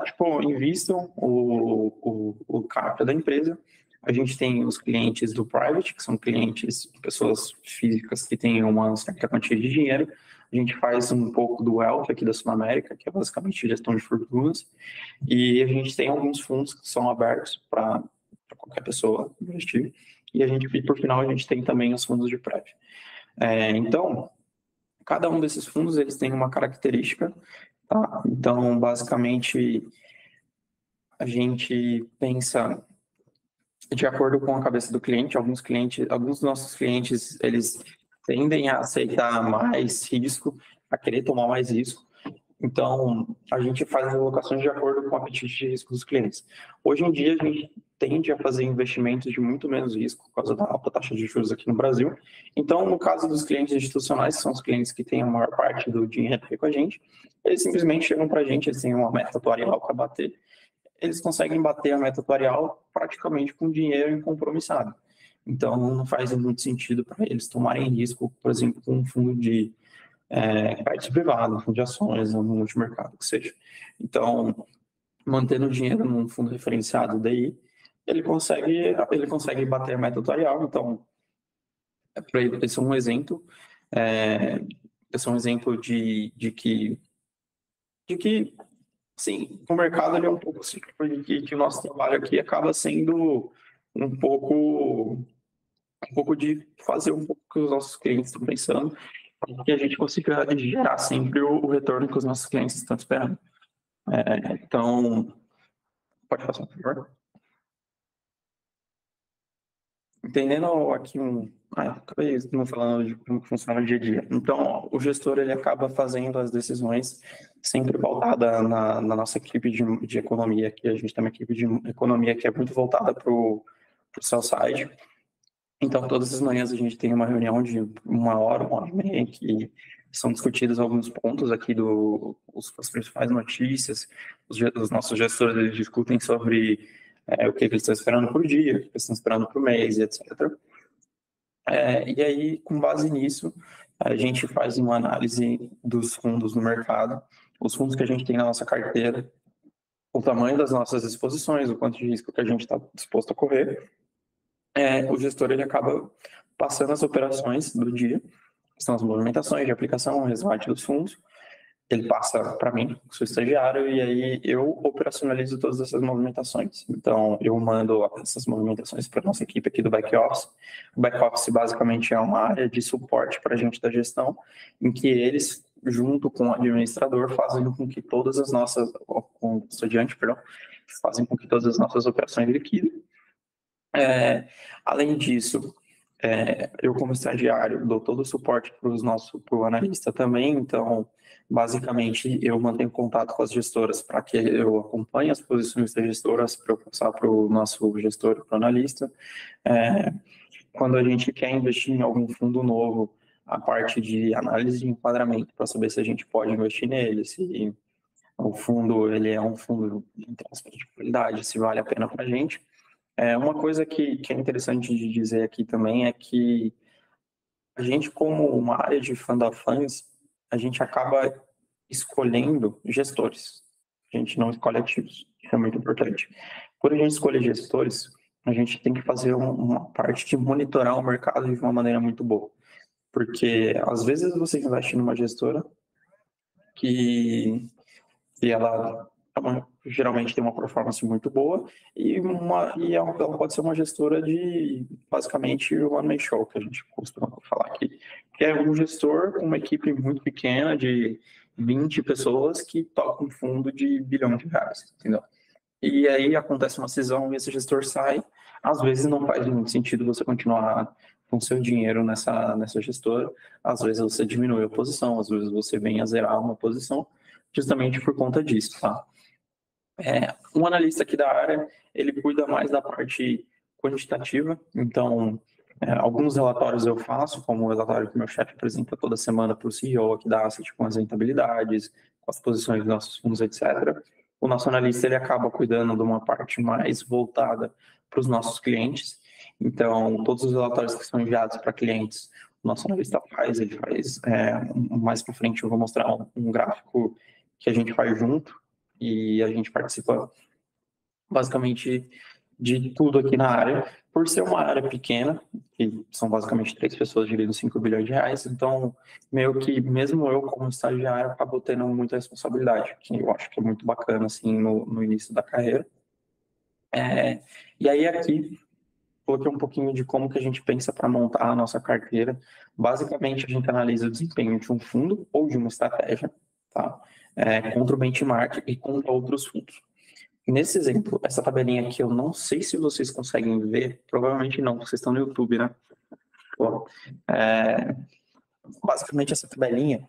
tipo, invistam o capital da empresa. A gente tem os clientes do private, que são clientes, pessoas físicas que têm uma certa quantia de dinheiro. A gente faz um pouco do wealth aqui da Sul América, que é basicamente gestão de fortunas. E a gente tem alguns fundos que são abertos para qualquer pessoa investir. E por final, a gente tem também os fundos de prévio. Então, cada um desses fundos, eles tem uma característica, tá? Então, basicamente, a gente pensa de acordo com a cabeça do cliente. Alguns dos nossos clientes, eles tendem a aceitar mais risco, a querer tomar mais risco. Então, a gente faz as alocações de acordo com o apetite de risco dos clientes. Hoje em dia, a gente tende a fazer investimentos de muito menos risco por causa da alta taxa de juros aqui no Brasil. Então, no caso dos clientes institucionais, que são os clientes que têm a maior parte do dinheiro aqui com a gente, eles simplesmente chegam para a gente, eles têm uma meta atuarial para bater, eles conseguem bater a meta atuarial praticamente com dinheiro incompromissado. Então, não faz muito sentido para eles tomarem risco, por exemplo, com um fundo de crédito privado, fundo de ações, no multimercado, que seja. Então, mantendo o dinheiro num fundo referenciado daí, ele consegue bater a meta atuarial. Então, para ele, esse é um exemplo. Esse é um exemplo de que sim, o mercado ele é um pouco cíclico, que o nosso trabalho aqui acaba sendo um pouco de fazer um pouco o que os nossos clientes estão pensando, para que a gente consiga gerar sempre o retorno que os nossos clientes estão esperando. Então, pode passar, por favor. Entendendo aqui acabei não falando de como funciona o dia a dia. Então, o gestor ele acaba fazendo as decisões sempre pautada na nossa equipe de economia, que a gente tem uma equipe de economia que é muito voltada para o sell side. Então, todas as manhãs a gente tem uma reunião de 1 hora, 1 hora e meia, que são discutidos alguns pontos aqui as principais notícias. Os nossos gestores eles discutem sobre o que eles estão esperando por dia, o que eles estão esperando por mês, etc. E aí, com base nisso, a gente faz uma análise dos fundos no mercado, os fundos que a gente tem na nossa carteira, o tamanho das nossas exposições, o quanto de risco que a gente está disposto a correr. O gestor ele acaba passando as operações do dia, que são as movimentações de aplicação, resgate dos fundos. Ele passa para mim, que sou estagiário, e aí eu operacionalizo todas essas movimentações. Então, eu mando essas movimentações para a nossa equipe aqui do back-office. O back-office, basicamente, é uma área de suporte para a gente da gestão, em que eles, junto com o administrador, fazem com que todas as nossas, com o estudante, perdão, fazem com que todas as nossas operações liquidem. Além disso, eu como estagiário dou todo o suporte para o analista também, então basicamente eu mantenho contato com as gestoras para que eu acompanhe as posições das gestoras para eu passar para o nosso gestor, para o analista. Quando a gente quer investir em algum fundo novo, a parte de análise de enquadramento para saber se a gente pode investir nele, se o fundo ele é um fundo de qualidade, se vale a pena para a gente. Uma coisa que é interessante de dizer aqui também é que a gente, como uma área de fund of funds, a gente acaba escolhendo gestores. A gente não escolhe ativos. Isso é muito importante. Por a gente escolher gestores, a gente tem que fazer uma parte de monitorar o mercado de uma maneira muito boa. porque às vezes você investe numa gestora que ela geralmente tem uma performance muito boa e ela pode ser uma gestora de basicamente one man show, que a gente costuma falar aqui, que é um gestor com uma equipe muito pequena de 20 pessoas que toca um fundo de bilhão de reais, entendeu? E aí acontece uma cisão e esse gestor sai. Às vezes não faz muito sentido você continuar com seu dinheiro nessa gestora. Às vezes você diminui a posição, às vezes você vem a zerar uma posição, justamente por conta disso, tá? Um analista aqui da área, ele cuida mais da parte quantitativa, então alguns relatórios eu faço, como o relatório que meu chefe apresenta toda semana para o CEO aqui da Asset, com as rentabilidades, com as posições dos nossos fundos, etc. O nosso analista, ele acaba cuidando de uma parte mais voltada para os nossos clientes, então todos os relatórios que são enviados para clientes, o nosso analista faz, ele faz, mais para frente eu vou mostrar um gráfico que a gente faz junto, e a gente participa basicamente de tudo aqui na área, por ser uma área pequena, que são basicamente 3 pessoas dividindo 5 bilhões de reais, então meio que mesmo eu como estagiário acabo tendo muita responsabilidade, que eu acho que é muito bacana assim no início da carreira. E aí aqui coloquei um pouquinho de como que a gente pensa para montar a nossa carteira. Basicamente a gente analisa o desempenho de um fundo ou de uma estratégia, tá? Contra o benchmark e contra outros fundos. Nesse exemplo, essa tabelinha aqui, eu não sei se vocês conseguem ver, provavelmente não, porque vocês estão no YouTube, né? Bom, basicamente essa tabelinha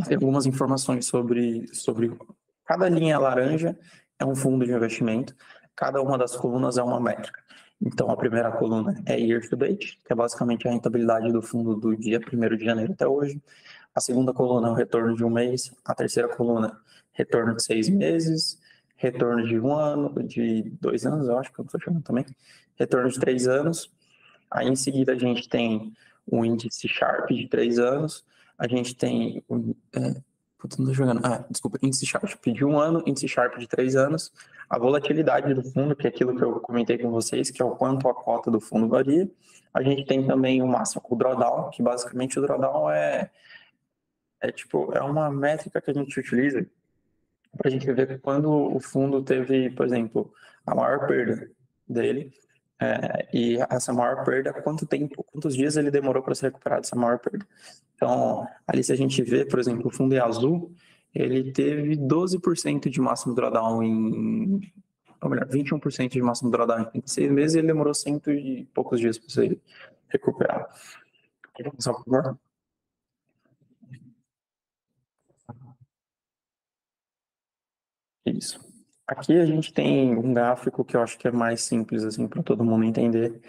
tem algumas informações sobre cada linha laranja é um fundo de investimento, cada uma das colunas é uma métrica. Então, a primeira coluna é year to date, que é basicamente a rentabilidade do fundo do dia 1º de janeiro até hoje. A segunda coluna é o retorno de um mês. A terceira coluna, retorno de 6 meses. Retorno de 1 ano, de 2 anos, eu acho que eu estou chamando também. Retorno de 3 anos. Aí, em seguida, a gente tem o índice Sharpe de 3 anos. A gente tem não tô jogando. Desculpa, índice Sharp de 1 ano, índice Sharp de 3 anos, a volatilidade do fundo, que é aquilo que eu comentei com vocês, que é o quanto a cota do fundo varia. A gente tem também o máximo, o drawdown, que basicamente o drawdown é uma métrica que a gente utiliza para a gente ver quando o fundo teve, por exemplo, a maior perda dele, e essa maior perda, quantos dias ele demorou para se recuperar dessa maior perda. Então, ali se a gente vê, por exemplo, o fundo em azul, ele teve 12% de máximo drawdown ou melhor, 21% de máximo drawdown em 6 meses, e ele demorou 100 e poucos dias para se recuperar. Pode passar, por favor? Isso. Aqui a gente tem um gráfico que eu acho que é mais simples assim para todo mundo entender,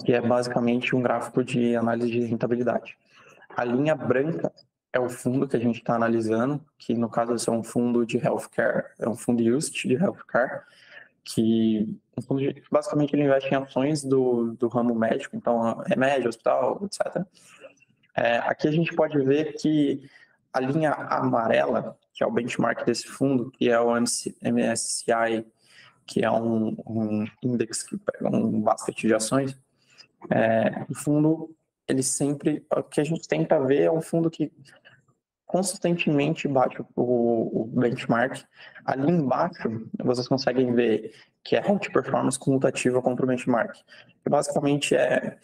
que é basicamente um gráfico de análise de rentabilidade. A linha branca é o fundo que a gente está analisando, que no caso é um fundo de healthcare, é um fundo UCITS de healthcare, que basicamente ele investe em ações do ramo médico, então remédio, hospital, etc. Aqui a gente pode ver que a linha amarela, que é o benchmark desse fundo, que é o MSCI, que é um índice que pega um basket de ações, o fundo, ele sempre, o que a gente tenta ver é um fundo que consistentemente bate o benchmark. Ali embaixo, vocês conseguem ver que é a performance comutativa contra o benchmark, que basicamente é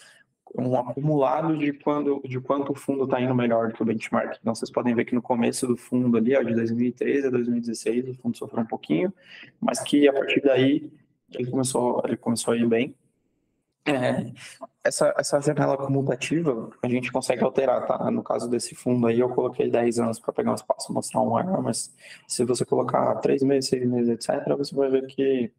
um acumulado de quanto o fundo está indo melhor do que o benchmark. Então, vocês podem ver que no começo do fundo ali, de 2013 a 2016, o fundo sofreu um pouquinho, mas que a partir daí ele começou a ir bem. Essa janela cumulativa a gente consegue alterar, tá? No caso desse fundo aí, eu coloquei 10 anos para pegar um espaço e mostrar um maior, mas se você colocar 3 meses, 6 meses, etc., você vai ver que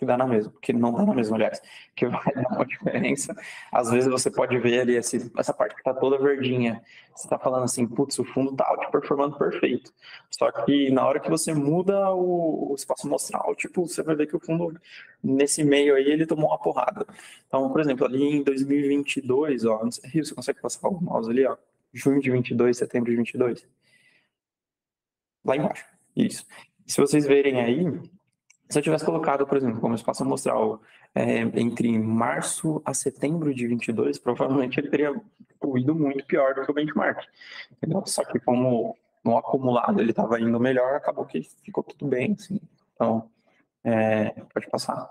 dá na mesma, que não dá na mesma, aliás, que vai dar uma diferença. Às vezes você pode ver ali essa parte que está toda verdinha, você está falando assim, putz, o fundo está outperformando perfeito. Só que na hora que você muda o espaço amostral, você vai ver que o fundo, nesse meio aí, ele tomou uma porrada. Então, por exemplo, ali em 2022, não sei, Rio, você consegue passar o mouse ali, junho de 22, setembro de 22? Lá embaixo, isso. Se vocês verem aí, Se eu tivesse colocado, por exemplo, como espaço amostral entre março a setembro de 22, provavelmente ele teria ido muito pior do que o benchmark. Entendeu? Só que como no acumulado ele estava indo melhor, acabou que ficou tudo bem. Assim. Então, pode passar.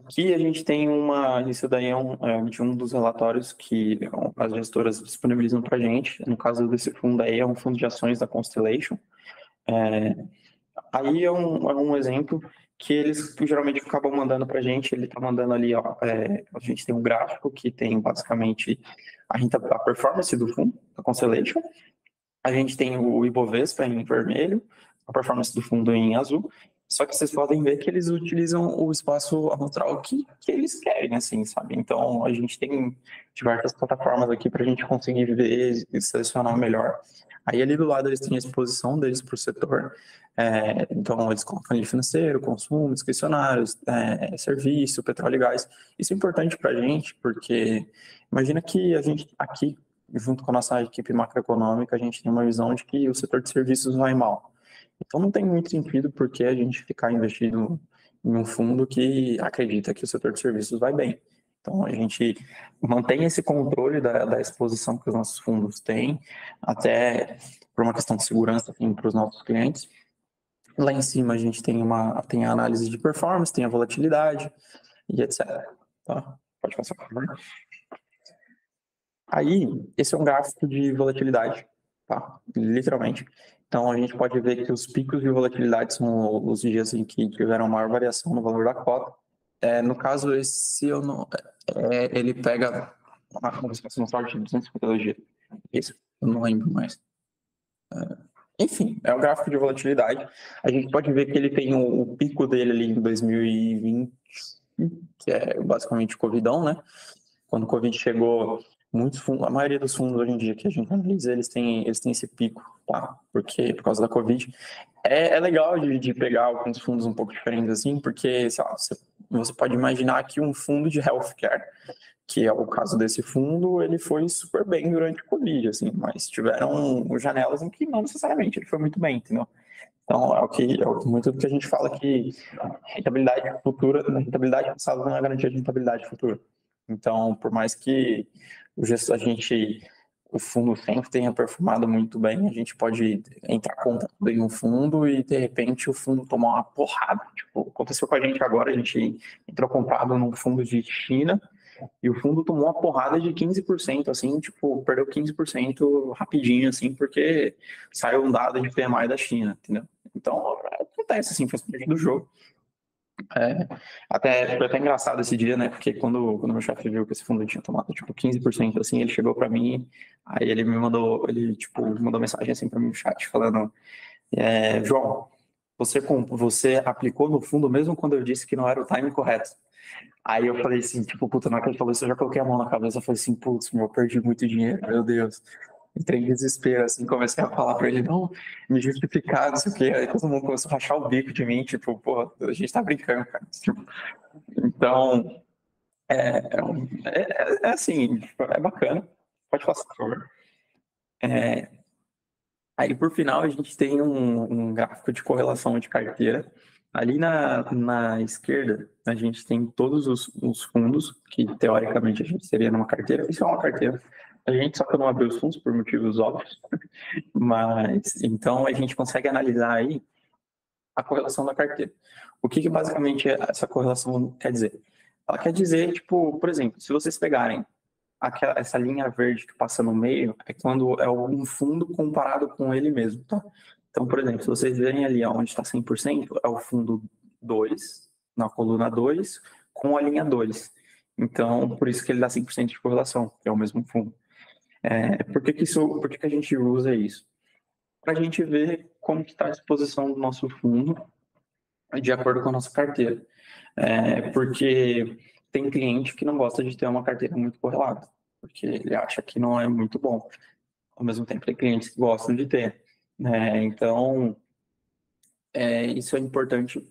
Aqui a gente tem isso daí de um dos relatórios que as gestoras disponibilizam para a gente. No caso desse fundo aí, é um fundo de ações da Constellation. Aí é um exemplo que eles geralmente acabam mandando para a gente. Ele está mandando ali, ó, a gente tem um gráfico que tem basicamente a performance do fundo, da Constellation. A gente tem o Ibovespa em vermelho, a performance do fundo em azul. Só que vocês podem ver que eles utilizam o espaço amostral que eles querem, assim, sabe? Então, a gente tem diversas plataformas aqui para a gente conseguir ver e selecionar o melhor. Aí, ali do lado, eles têm a exposição deles para o setor. Então, eles colocam ali financeiro, consumo, discricionários, serviço, petróleo e gás. Isso é importante para a gente, porque imagina que a gente aqui, junto com a nossa equipe macroeconômica, a gente tem uma visão de que o setor de serviços vai mal. Então, não tem muito sentido porque a gente ficar investido em um fundo que acredita que o setor de serviços vai bem. Então, a gente mantém esse controle da exposição que os nossos fundos têm, até por uma questão de segurança para os nossos clientes. Lá em cima, a gente tem a análise de performance, tem a volatilidade e etc. Tá? Pode passar, por favor. Aí, esse é um gráfico de volatilidade, tá? Literalmente. Então, a gente pode ver que os picos de volatilidade são os dias em que tiveram maior variação no valor da cota. No caso, ele pega uma classificação sorte de 252 dias. Isso, eu não lembro mais. Enfim, é um gráfico de volatilidade. A gente pode ver que ele tem o pico dele ali em 2020, que é basicamente o Covidão, né? Quando o Covid chegou, muitos fundos, a maioria dos fundos hoje em dia que a gente analisa, eles têm esse pico, tá? Porque por causa da Covid. É legal de pegar alguns fundos um pouco diferentes assim, porque sei lá, você pode imaginar que um fundo de healthcare, que é o caso desse fundo, ele foi super bem durante o Covid, assim, mas tiveram janelas em que não necessariamente ele foi muito bem, entendeu? Então, muito do que a gente fala que rentabilidade passada não é garantia de rentabilidade futura. Então, por mais que o fundo sempre tenha performado muito bem, a gente pode entrar comprando em um fundo e, de repente, o fundo tomar uma porrada. Tipo, aconteceu com a gente agora, a gente entrou comprado num fundo de China e o fundo tomou uma porrada de 15%, assim, tipo, perdeu 15% rapidinho, assim, porque saiu um dado de PMI da China, entendeu? Então, acontece, assim, faz parte do jogo. Foi até engraçado esse dia, né? Porque quando meu chefe viu que esse fundo tinha tomado, tipo, 15%, assim, ele chegou para mim, aí ele mandou mensagem, assim, para mim no chat, falando, João, você aplicou no fundo mesmo quando eu disse que não era o time correto. Aí eu falei assim, tipo, puta, na hora que ele falou isso, eu já coloquei a mão na cabeça, eu falei assim, putz, eu perdi muito dinheiro, meu Deus. Entrei em desespero, assim, comecei a falar pra ele, não, me justificar, não sei o quê. Aí todo mundo começou a rachar o bico de mim, tipo, pô, a gente tá brincando, cara. Tipo, então, assim, é bacana. Pode passar, por favor. Aí, por final, a gente tem um gráfico de correlação de carteira. Ali na esquerda, a gente tem todos os fundos, que teoricamente a gente seria numa carteira. Isso é uma carteira. A gente só que eu não abri os fundos por motivos óbvios. Mas, então, a gente consegue analisar aí a correlação da carteira. O que basicamente essa correlação quer dizer? Ela quer dizer, tipo, por exemplo, se vocês pegarem essa linha verde que passa no meio, é quando é um fundo comparado com ele mesmo, tá? Então, por exemplo, se vocês verem ali onde está 100%, é o fundo 2, na coluna 2, com a linha 2. Então, por isso que ele dá 100% de correlação, que é o mesmo fundo. Por que a gente usa isso? Para a gente ver como está a exposição do nosso fundo de acordo com a nossa carteira. Porque tem cliente que não gosta de ter uma carteira muito correlada, porque ele acha que não é muito bom. Ao mesmo tempo, tem clientes que gostam de ter. Então, isso é importante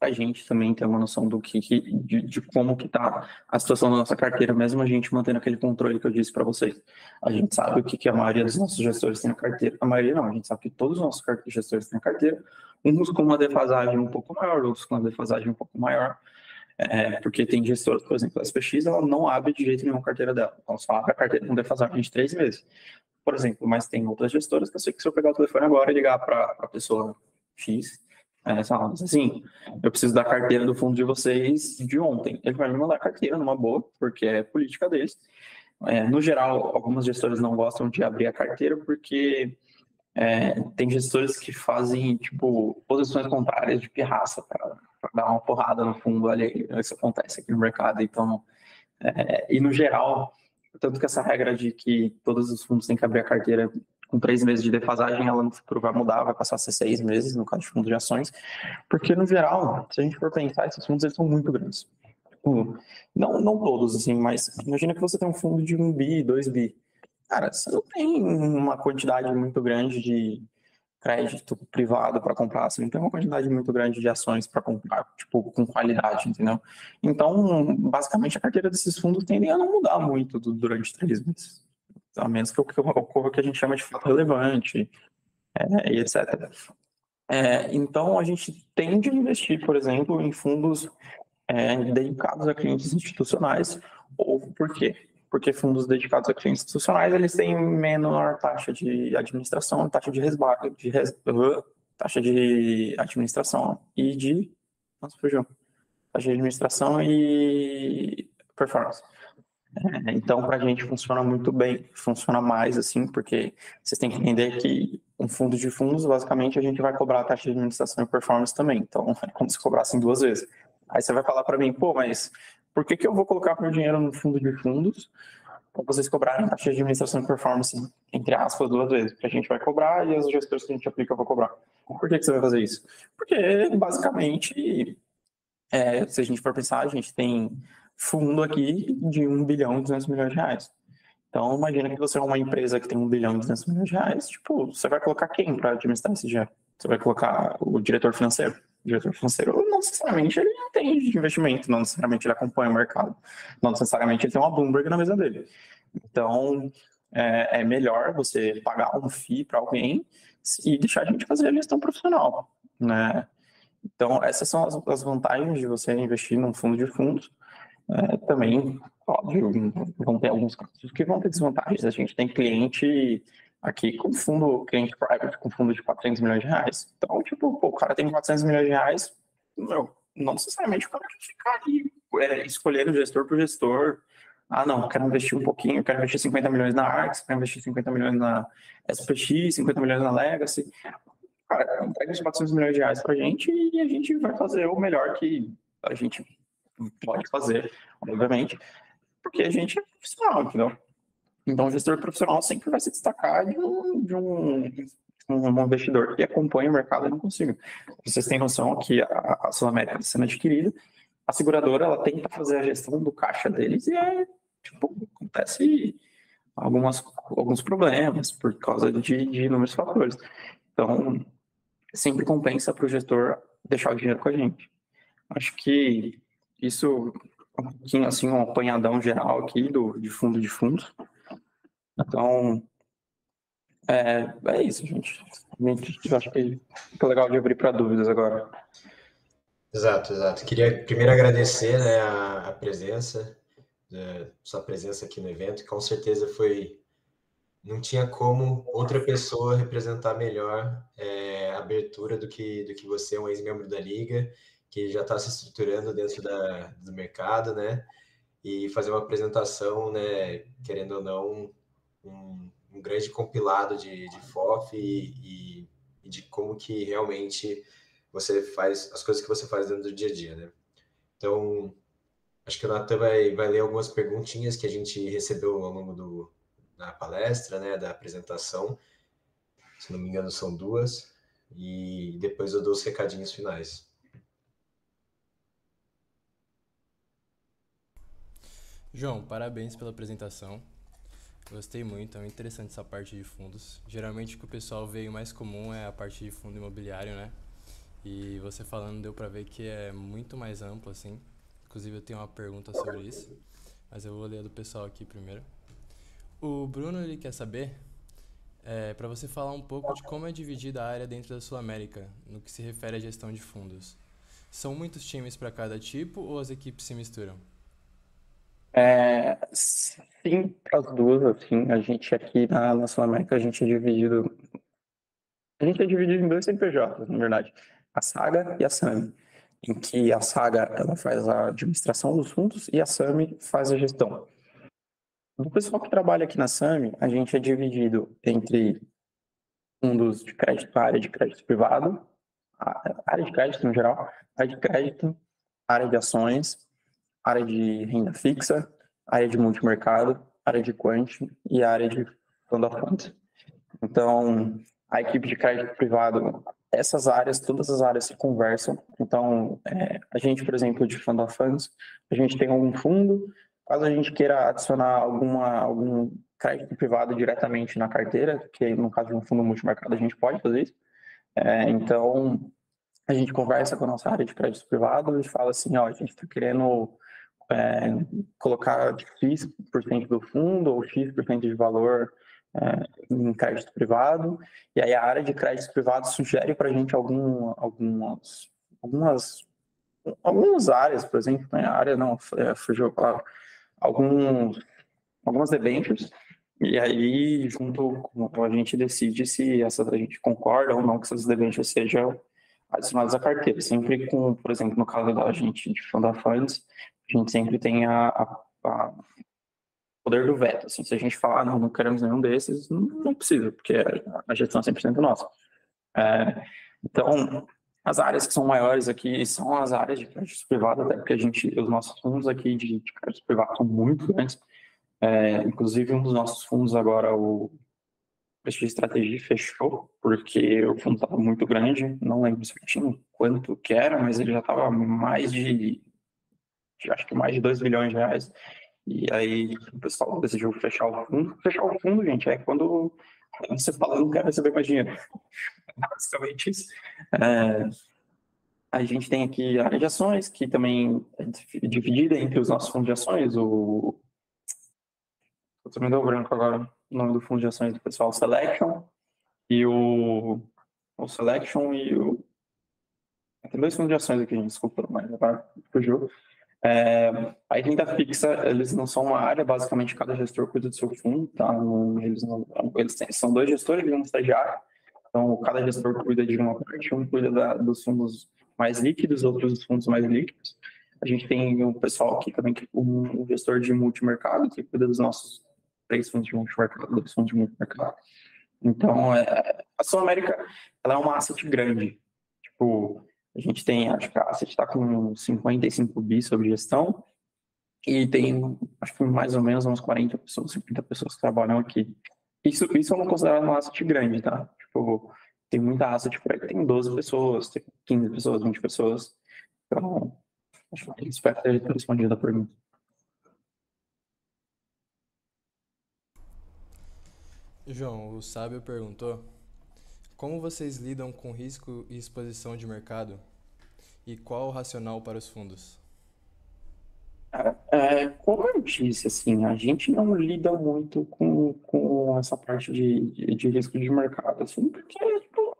a gente também ter uma noção de como que está a situação da nossa carteira, mesmo a gente mantendo aquele controle que eu disse para vocês. A gente sabe o que a maioria dos nossos gestores tem na carteira. A maioria não, a gente sabe que todos os nossos gestores têm na carteira. uns com uma defasagem um pouco maior, outros com uma defasagem um pouco maior, porque tem gestoras, por exemplo, a SPX, ela não abre de jeito nenhum a carteira dela, ela só abre a carteira com defasagem de 3 meses, por exemplo, mas tem outras gestoras que eu sei que se eu pegar o telefone agora e ligar para a pessoa X, fala assim, eu preciso da carteira do fundo de vocês de ontem, ele vai me mandar a carteira numa boa, porque é política deles. No geral, algumas gestoras não gostam de abrir a carteira porque tem gestores que fazem, tipo, posições contrárias de pirraça para dar uma porrada no fundo ali. Isso acontece aqui no mercado. Então, e no geral, tanto que essa regra de que todos os fundos têm que abrir a carteira com 3 meses de defasagem, ela no futuro vai mudar, vai passar a ser 6 meses, no caso de fundos de ações, porque no geral, se a gente for pensar, esses fundos eles são muito grandes. Não todos, assim, mas imagina que você tem um fundo de 1 bi, 2 bi. Cara, você não tem uma quantidade muito grande de crédito privado para comprar, você não tem uma quantidade muito grande de ações para comprar, tipo, com qualidade, entendeu? Então, basicamente, a carteira desses fundos tende a não mudar muito durante 3 meses. A menos que ocorra o que a gente chama de fato relevante, e etc. Então, a gente tende a investir, por exemplo, em fundos dedicados a clientes institucionais. Ou por quê? Porque fundos dedicados a clientes institucionais, eles têm menor taxa de administração, taxa de resguardo, taxa de administração e de... Nossa, fugiu. Taxa de administração e performance. Então, para a gente funciona muito bem, funciona mais assim, porque vocês têm que entender que um fundo de fundos, basicamente, a gente vai cobrar a taxa de administração e performance também. Então, é como se cobrassem 2 vezes. Aí você vai falar para mim, pô, mas por que eu vou colocar meu dinheiro no fundo de fundos para vocês cobrarem taxa de administração e performance, entre aspas, 2 vezes? Porque a gente vai cobrar e as gestores que a gente aplica vão cobrar. Por que você vai fazer isso? Porque, basicamente, se a gente for pensar, a gente tem fundo aqui de 1 bilhão e 200 milhões de reais. Então, imagina que você é uma empresa que tem 1 bilhão e 200 milhões de reais, tipo, você vai colocar quem para administrar esse dinheiro? Você vai colocar o diretor financeiro? O diretor financeiro, não necessariamente, ele entende de investimento, não necessariamente ele acompanha o mercado, não necessariamente ele tem uma Bloomberg na mesa dele. Então, é melhor você pagar um FII para alguém e deixar a gente fazer a gestão profissional, né? Então, essas são as vantagens de você investir num fundo de fundos. Também, óbvio, vão ter alguns casos que vão ter desvantagens. A gente tem cliente aqui com fundo, cliente private com fundo de 400 milhões de reais. Então, tipo, pô, o cara tem 400 milhões de reais, não necessariamente o cara quer ficar ali escolhendo gestor por gestor. Ah, não, quero investir um pouquinho, quero investir 50 milhões na Arx, quero investir 50 milhões na SPX, 50 milhões na Legacy. Cara, entrega os 400 milhões de reais pra gente e a gente vai fazer o melhor que a gente pode fazer, obviamente, porque a gente é profissional, entendeu? Então, o gestor profissional sempre vai se destacar de um investidor que acompanha o mercado e não consiga. Vocês têm noção que a Sul América está sendo adquirida, a seguradora ela tenta fazer a gestão do caixa deles e acontece alguns problemas por causa de inúmeros fatores. Então, sempre compensa para o gestor deixar o dinheiro com a gente. Acho que isso é um pouquinho assim, um apanhadão geral aqui de fundo de fundos. Então, é isso, gente. Eu acho que fica legal de abrir para dúvidas agora. Exato, exato. Queria primeiro agradecer, né, a presença, sua presença aqui no evento, que com certeza não tinha como outra pessoa representar melhor a abertura do que você, um ex-membro da Liga, que já está se estruturando dentro do mercado, né? E fazer uma apresentação, né, querendo ou não, um grande compilado de FOF e de como que realmente você faz as coisas que você faz dentro do dia a dia, né? Então, acho que o Natan vai ler algumas perguntinhas que a gente recebeu ao longo da palestra, né, da apresentação. Se não me engano, são 2. E depois eu dou os recadinhos finais. João, parabéns pela apresentação. Gostei muito, é muito interessante essa parte de fundos. Geralmente o que o pessoal vê mais comum é a parte de fundo imobiliário, né? E você falando deu pra ver que é muito mais amplo, assim. Inclusive eu tenho uma pergunta sobre isso, mas eu vou ler a do pessoal aqui primeiro. O Bruno, ele quer saber Para você falar um pouco de como é dividida a área dentro da Sul América, no que se refere à gestão de fundos. São muitos times para cada tipo ou as equipes se misturam? Sim, as duas, assim, a gente aqui na Sul América, a gente é dividido em dois CNPJs, na verdade, a Saga e a Sami, em que a Saga, ela faz a administração dos fundos e a Sami faz a gestão. Do pessoal que trabalha aqui na Sami, a gente é dividido entre fundos de crédito, a área de crédito privado, a área de crédito no geral, área de crédito, área de ações, área de renda fixa, área de multimercado, área de quant e área de fund of funds. Então, a equipe de crédito privado, essas áreas, todas as áreas se conversam. Então, a gente, por exemplo, de fund of funds, a gente tem algum fundo, caso a gente queira adicionar algum crédito privado diretamente na carteira, que no caso de um fundo multimercado a gente pode fazer isso. Então, a gente conversa com a nossa área de crédito privado e fala assim, ó, a gente está querendo é, colocar X% do fundo ou X% de valor em crédito privado, e aí a área de crédito privado sugere para a gente algumas, algumas áreas, por exemplo, né? A área não, fugiu a palavra, alguns, algumas debêntures, e aí junto com a gente decide se a gente concorda ou não que essas debêntures sejam adicionadas à carteira, sempre com, por exemplo, no caso da gente de Fund of Funds, a gente sempre tem a poder do veto. Assim, se a gente falar, não queremos nenhum desses, não precisa, porque a gestão é 100% nossa. É, então, as áreas que são maiores aqui são as áreas de crédito privado, até porque os nossos fundos aqui de crédito privado são muito grandes. Inclusive, um dos nossos fundos agora, o Prestige Estratégia, fechou, porque o fundo estava muito grande, não lembro certinho quanto que era, mas ele já estava acho que mais de 2 bilhões de reais. E aí o pessoal decidiu fechar o fundo. Fechar o fundo, gente, é quando você fala, não quero receber mais dinheiro. Basicamente isso. É, a gente tem aqui a área de ações, que também é dividida entre os nossos fundos de ações. Eu também deu branco agora o nome do fundo de ações do pessoal, Selection, e o Selection e o. Tem dois fundos de ações aqui, gente, desculpa, mas agora fugiu. A renda fixa, eles não são uma área, basicamente cada gestor cuida do seu fundo, tá? São dois gestores e um estagiário, então cada gestor cuida de uma parte, um cuida dos fundos mais líquidos, outros dos fundos mais líquidos. A gente tem o pessoal aqui também, um gestor de multimercado, que cuida dos nossos três fundos de multimercado, dos fundos de multimercado. Então, a Sul América, ela é uma asset grande, tipo, a gente tem, acho que a Asset está com 55 bi sob gestão e tem, acho que mais ou menos umas 40 pessoas, 50 pessoas que trabalham aqui. Isso eu não considero uma asset grande, tá? Tipo, tem muita asset por aí que tem 12 pessoas, tem 15 pessoas, 20 pessoas. Então, acho que espero ter respondido a pergunta. João, o Sábio perguntou: como vocês lidam com risco e exposição de mercado? E qual o racional para os fundos? Como eu disse, assim, a gente não lida muito com essa parte de risco de mercado, assim, porque tipo, o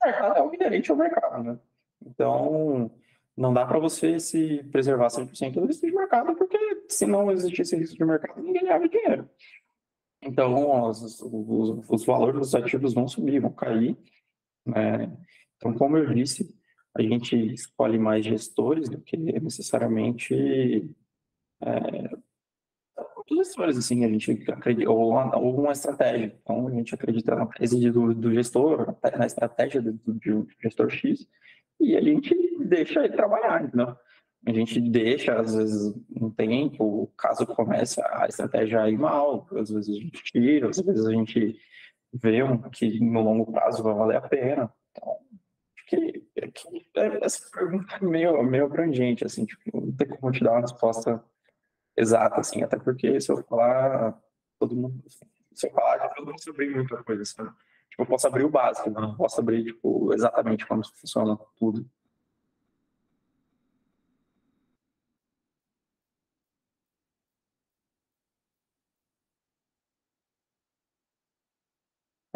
mercado é o inerente ao mercado, né? Então, não dá para você se preservar 100% do risco de mercado, porque se não existisse risco de mercado, ninguém ganhava dinheiro. Então, os valores dos ativos vão subir, vão cair, né? Então, como eu disse, a gente escolhe mais gestores do que necessariamente os gestores, assim, a gente acredita, ou uma estratégia. Então, a gente acredita na tese do gestor, na estratégia do gestor X, e a gente deixa ele trabalhar, entendeu? A gente deixa, às vezes, um tempo, caso comece a estratégia a ir mal, às vezes a gente tira, às vezes a gente vê que no longo prazo vai valer a pena. Então, acho essa pergunta é meio abrangente, assim, tipo, não tem como te dar uma resposta exato, assim, até porque se eu falar, todo mundo, se eu falar, todo mundo sabe muita coisa, sabe? Tipo, eu posso abrir o básico, mas não posso abrir, tipo, exatamente como funciona tudo.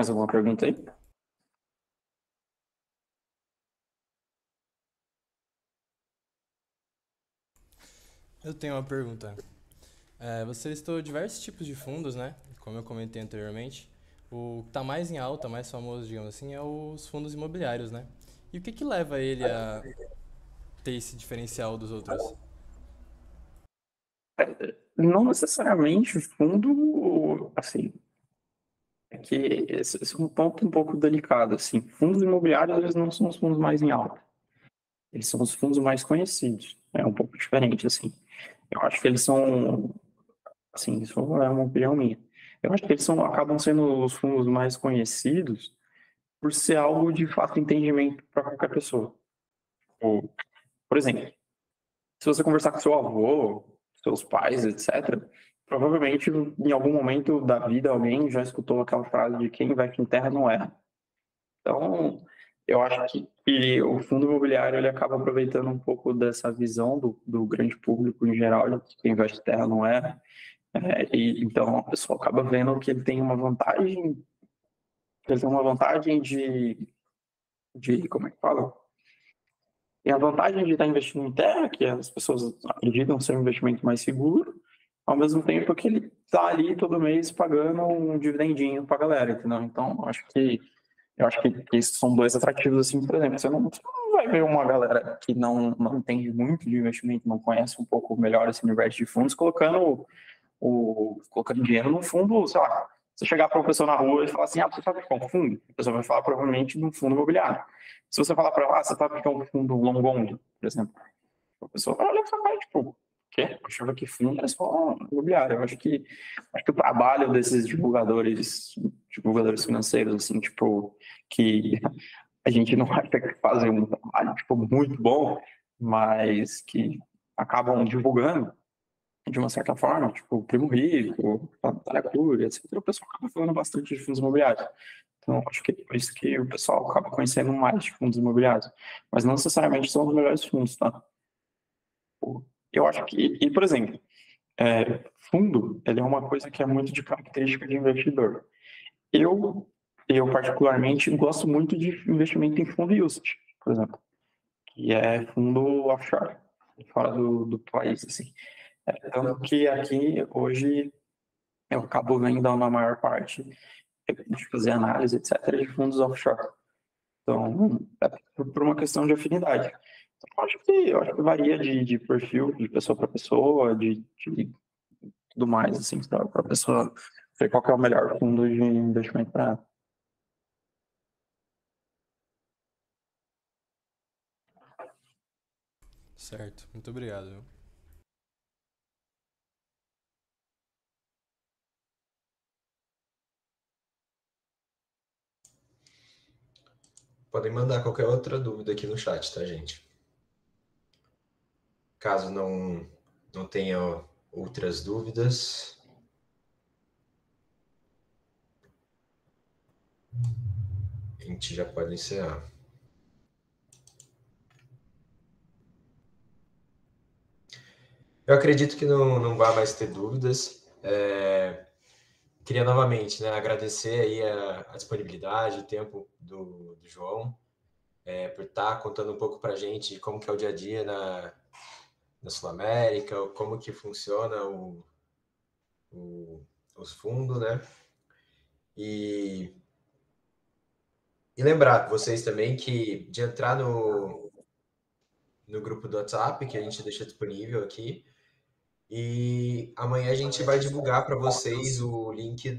Mais alguma pergunta aí? Eu tenho uma pergunta. Você listou diversos tipos de fundos, né? Como eu comentei anteriormente. O que está mais em alta, mais famoso, digamos assim, é os fundos imobiliários, né? E o que que leva ele a ter esse diferencial dos outros? Não necessariamente o fundo, assim, é que esse é um ponto um pouco delicado, assim. Fundos imobiliários, eles não são os fundos mais em alta. Eles são os fundos mais conhecidos. É um pouco diferente, assim. Eu acho que eles são, assim, isso é uma opinião minha. Eu acho que eles acabam sendo os fundos mais conhecidos por ser algo de fácil entendimento para qualquer pessoa. Por exemplo, se você conversar com seu avô, seus pais, etc., provavelmente em algum momento da vida alguém já escutou aquela frase de quem investe em terra não erra. Então, eu acho que o fundo imobiliário ele acaba aproveitando um pouco dessa visão do grande público em geral, de que quem investe em terra não erra. E então a pessoa acaba vendo que ele tem uma vantagem de como é que fala? Tem a vantagem de estar investindo em terra, que as pessoas acreditam ser um investimento mais seguro, ao mesmo tempo que ele está ali todo mês pagando um dividendinho para a galera, entendeu? Então, eu acho que esses são dois atrativos, assim, por exemplo, você não vai ver uma galera que não entende muito de investimento, não conhece um pouco melhor esse universo de fundos, colocando dinheiro no fundo, sei lá, você chegar para uma pessoa na rua e falar assim, você sabe o que é um fundo? A pessoa vai falar provavelmente num fundo imobiliário. Se você falar para ela, você sabe o que é um fundo long only, por exemplo, a pessoa vai olhar e falar, tipo, o quê? Eu achava que fundo era só imobiliário. Eu acho que o trabalho desses divulgadores financeiros, assim, tipo, que a gente não acha que fazem um trabalho, tipo, muito bom, mas que acabam divulgando de uma certa forma, tipo, o Primo Rico, a Natália Arcuri, etc., o pessoal acaba falando bastante de fundos imobiliários. Então, acho que é por isso que o pessoal acaba conhecendo mais de fundos imobiliários. Mas não necessariamente são os melhores fundos, tá? Eu acho que, e por exemplo, fundo, ele é uma coisa que é muito de característica de investidor. Eu, eu particularmente, gosto muito de investimento em fundo UCITS, por exemplo, que é fundo offshore, fora do país, assim. Tanto que aqui, hoje, eu acabo vendo na maior parte de fazer análise, etc., de fundos offshore. Então, é por uma questão de afinidade. Então, eu acho que varia de perfil, de pessoa para pessoa, de tudo mais, assim, para a pessoa ver qual que é o melhor fundo de investimento para ela. Certo, muito obrigado. Viu? Podem mandar qualquer outra dúvida aqui no chat, tá, gente? Caso não tenha outras dúvidas, a gente já pode encerrar. Eu acredito que não vai mais ter dúvidas. Queria novamente, né, agradecer aí a disponibilidade, o tempo do João, por estar contando um pouco para a gente como que é o dia a dia na Sul América, como que funciona os fundos, né? E lembrar vocês também que de entrar no grupo do WhatsApp, que a gente deixa disponível aqui, e amanhã a gente vai divulgar para vocês o link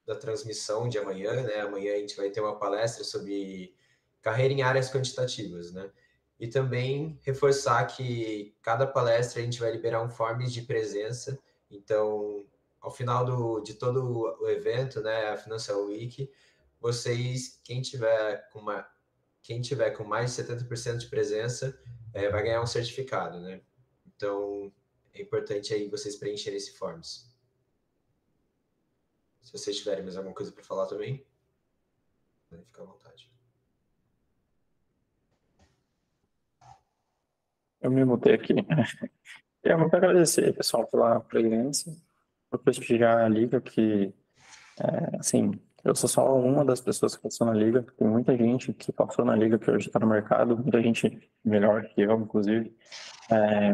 da transmissão de amanhã, né? Amanhã a gente vai ter uma palestra sobre carreira em áreas quantitativas, né? E também reforçar que cada palestra a gente vai liberar um forms de presença. Então, ao final de todo o evento, né, a Financial Week, vocês, quem tiver com mais de 70% de presença, vai ganhar um certificado, né? Então, é importante aí vocês preencherem esse forms. Se vocês tiverem mais alguma coisa para falar também, podem ficar à vontade. Eu me mutei aqui. Eu vou agradecer, pessoal, pela presença, por prestigiar a liga, que, assim, Eu sou só uma das pessoas que passou na liga. Tem muita gente que passou na liga que hoje está no mercado, muita gente melhor que eu, inclusive. É,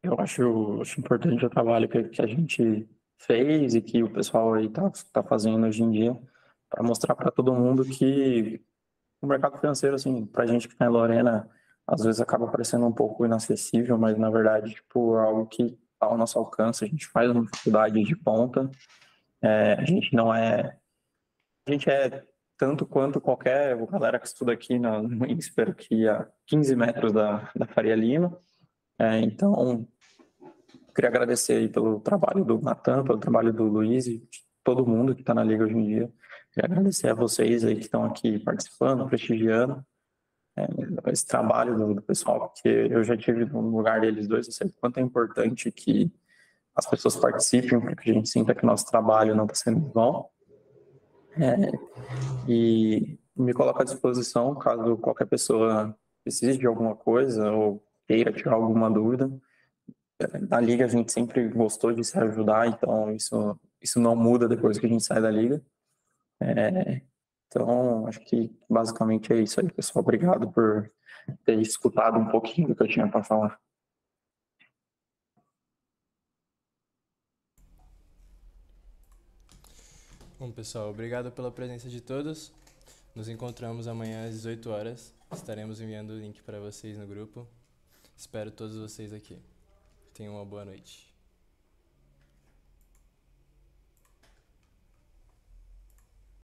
eu acho importante o trabalho que a gente fez e que o pessoal aí tá fazendo hoje em dia para mostrar para todo mundo que o mercado financeiro, assim, para a gente que está em Lorena, às vezes acaba parecendo um pouco inacessível, mas na verdade, tipo, é algo que está ao nosso alcance. A gente faz uma faculdade de ponta, a gente não é. A gente é tanto quanto qualquer galera que estuda aqui no INSPER, que a 15 metros da Faria Lima. Então, queria agradecer aí pelo trabalho do Natan, pelo trabalho do Luiz e de todo mundo que está na Liga hoje em dia. Queria agradecer a vocês aí que estão aqui participando, prestigiando esse trabalho do pessoal, porque eu já tive no lugar deles dois, eu sei o quanto é importante que as pessoas participem, para que a gente sinta que o nosso trabalho não está sendo em vão. E me coloco à disposição caso qualquer pessoa precise de alguma coisa ou queira tirar alguma dúvida. Na liga a gente sempre gostou de se ajudar, então isso não muda depois que a gente sai da liga. Então, acho que basicamente é isso aí, pessoal. Obrigado por ter escutado um pouquinho do que eu tinha para falar. Bom, pessoal, obrigado pela presença de todos. Nos encontramos amanhã às 18 horas. Estaremos enviando o link para vocês no grupo. Espero todos vocês aqui. Tenham uma boa noite.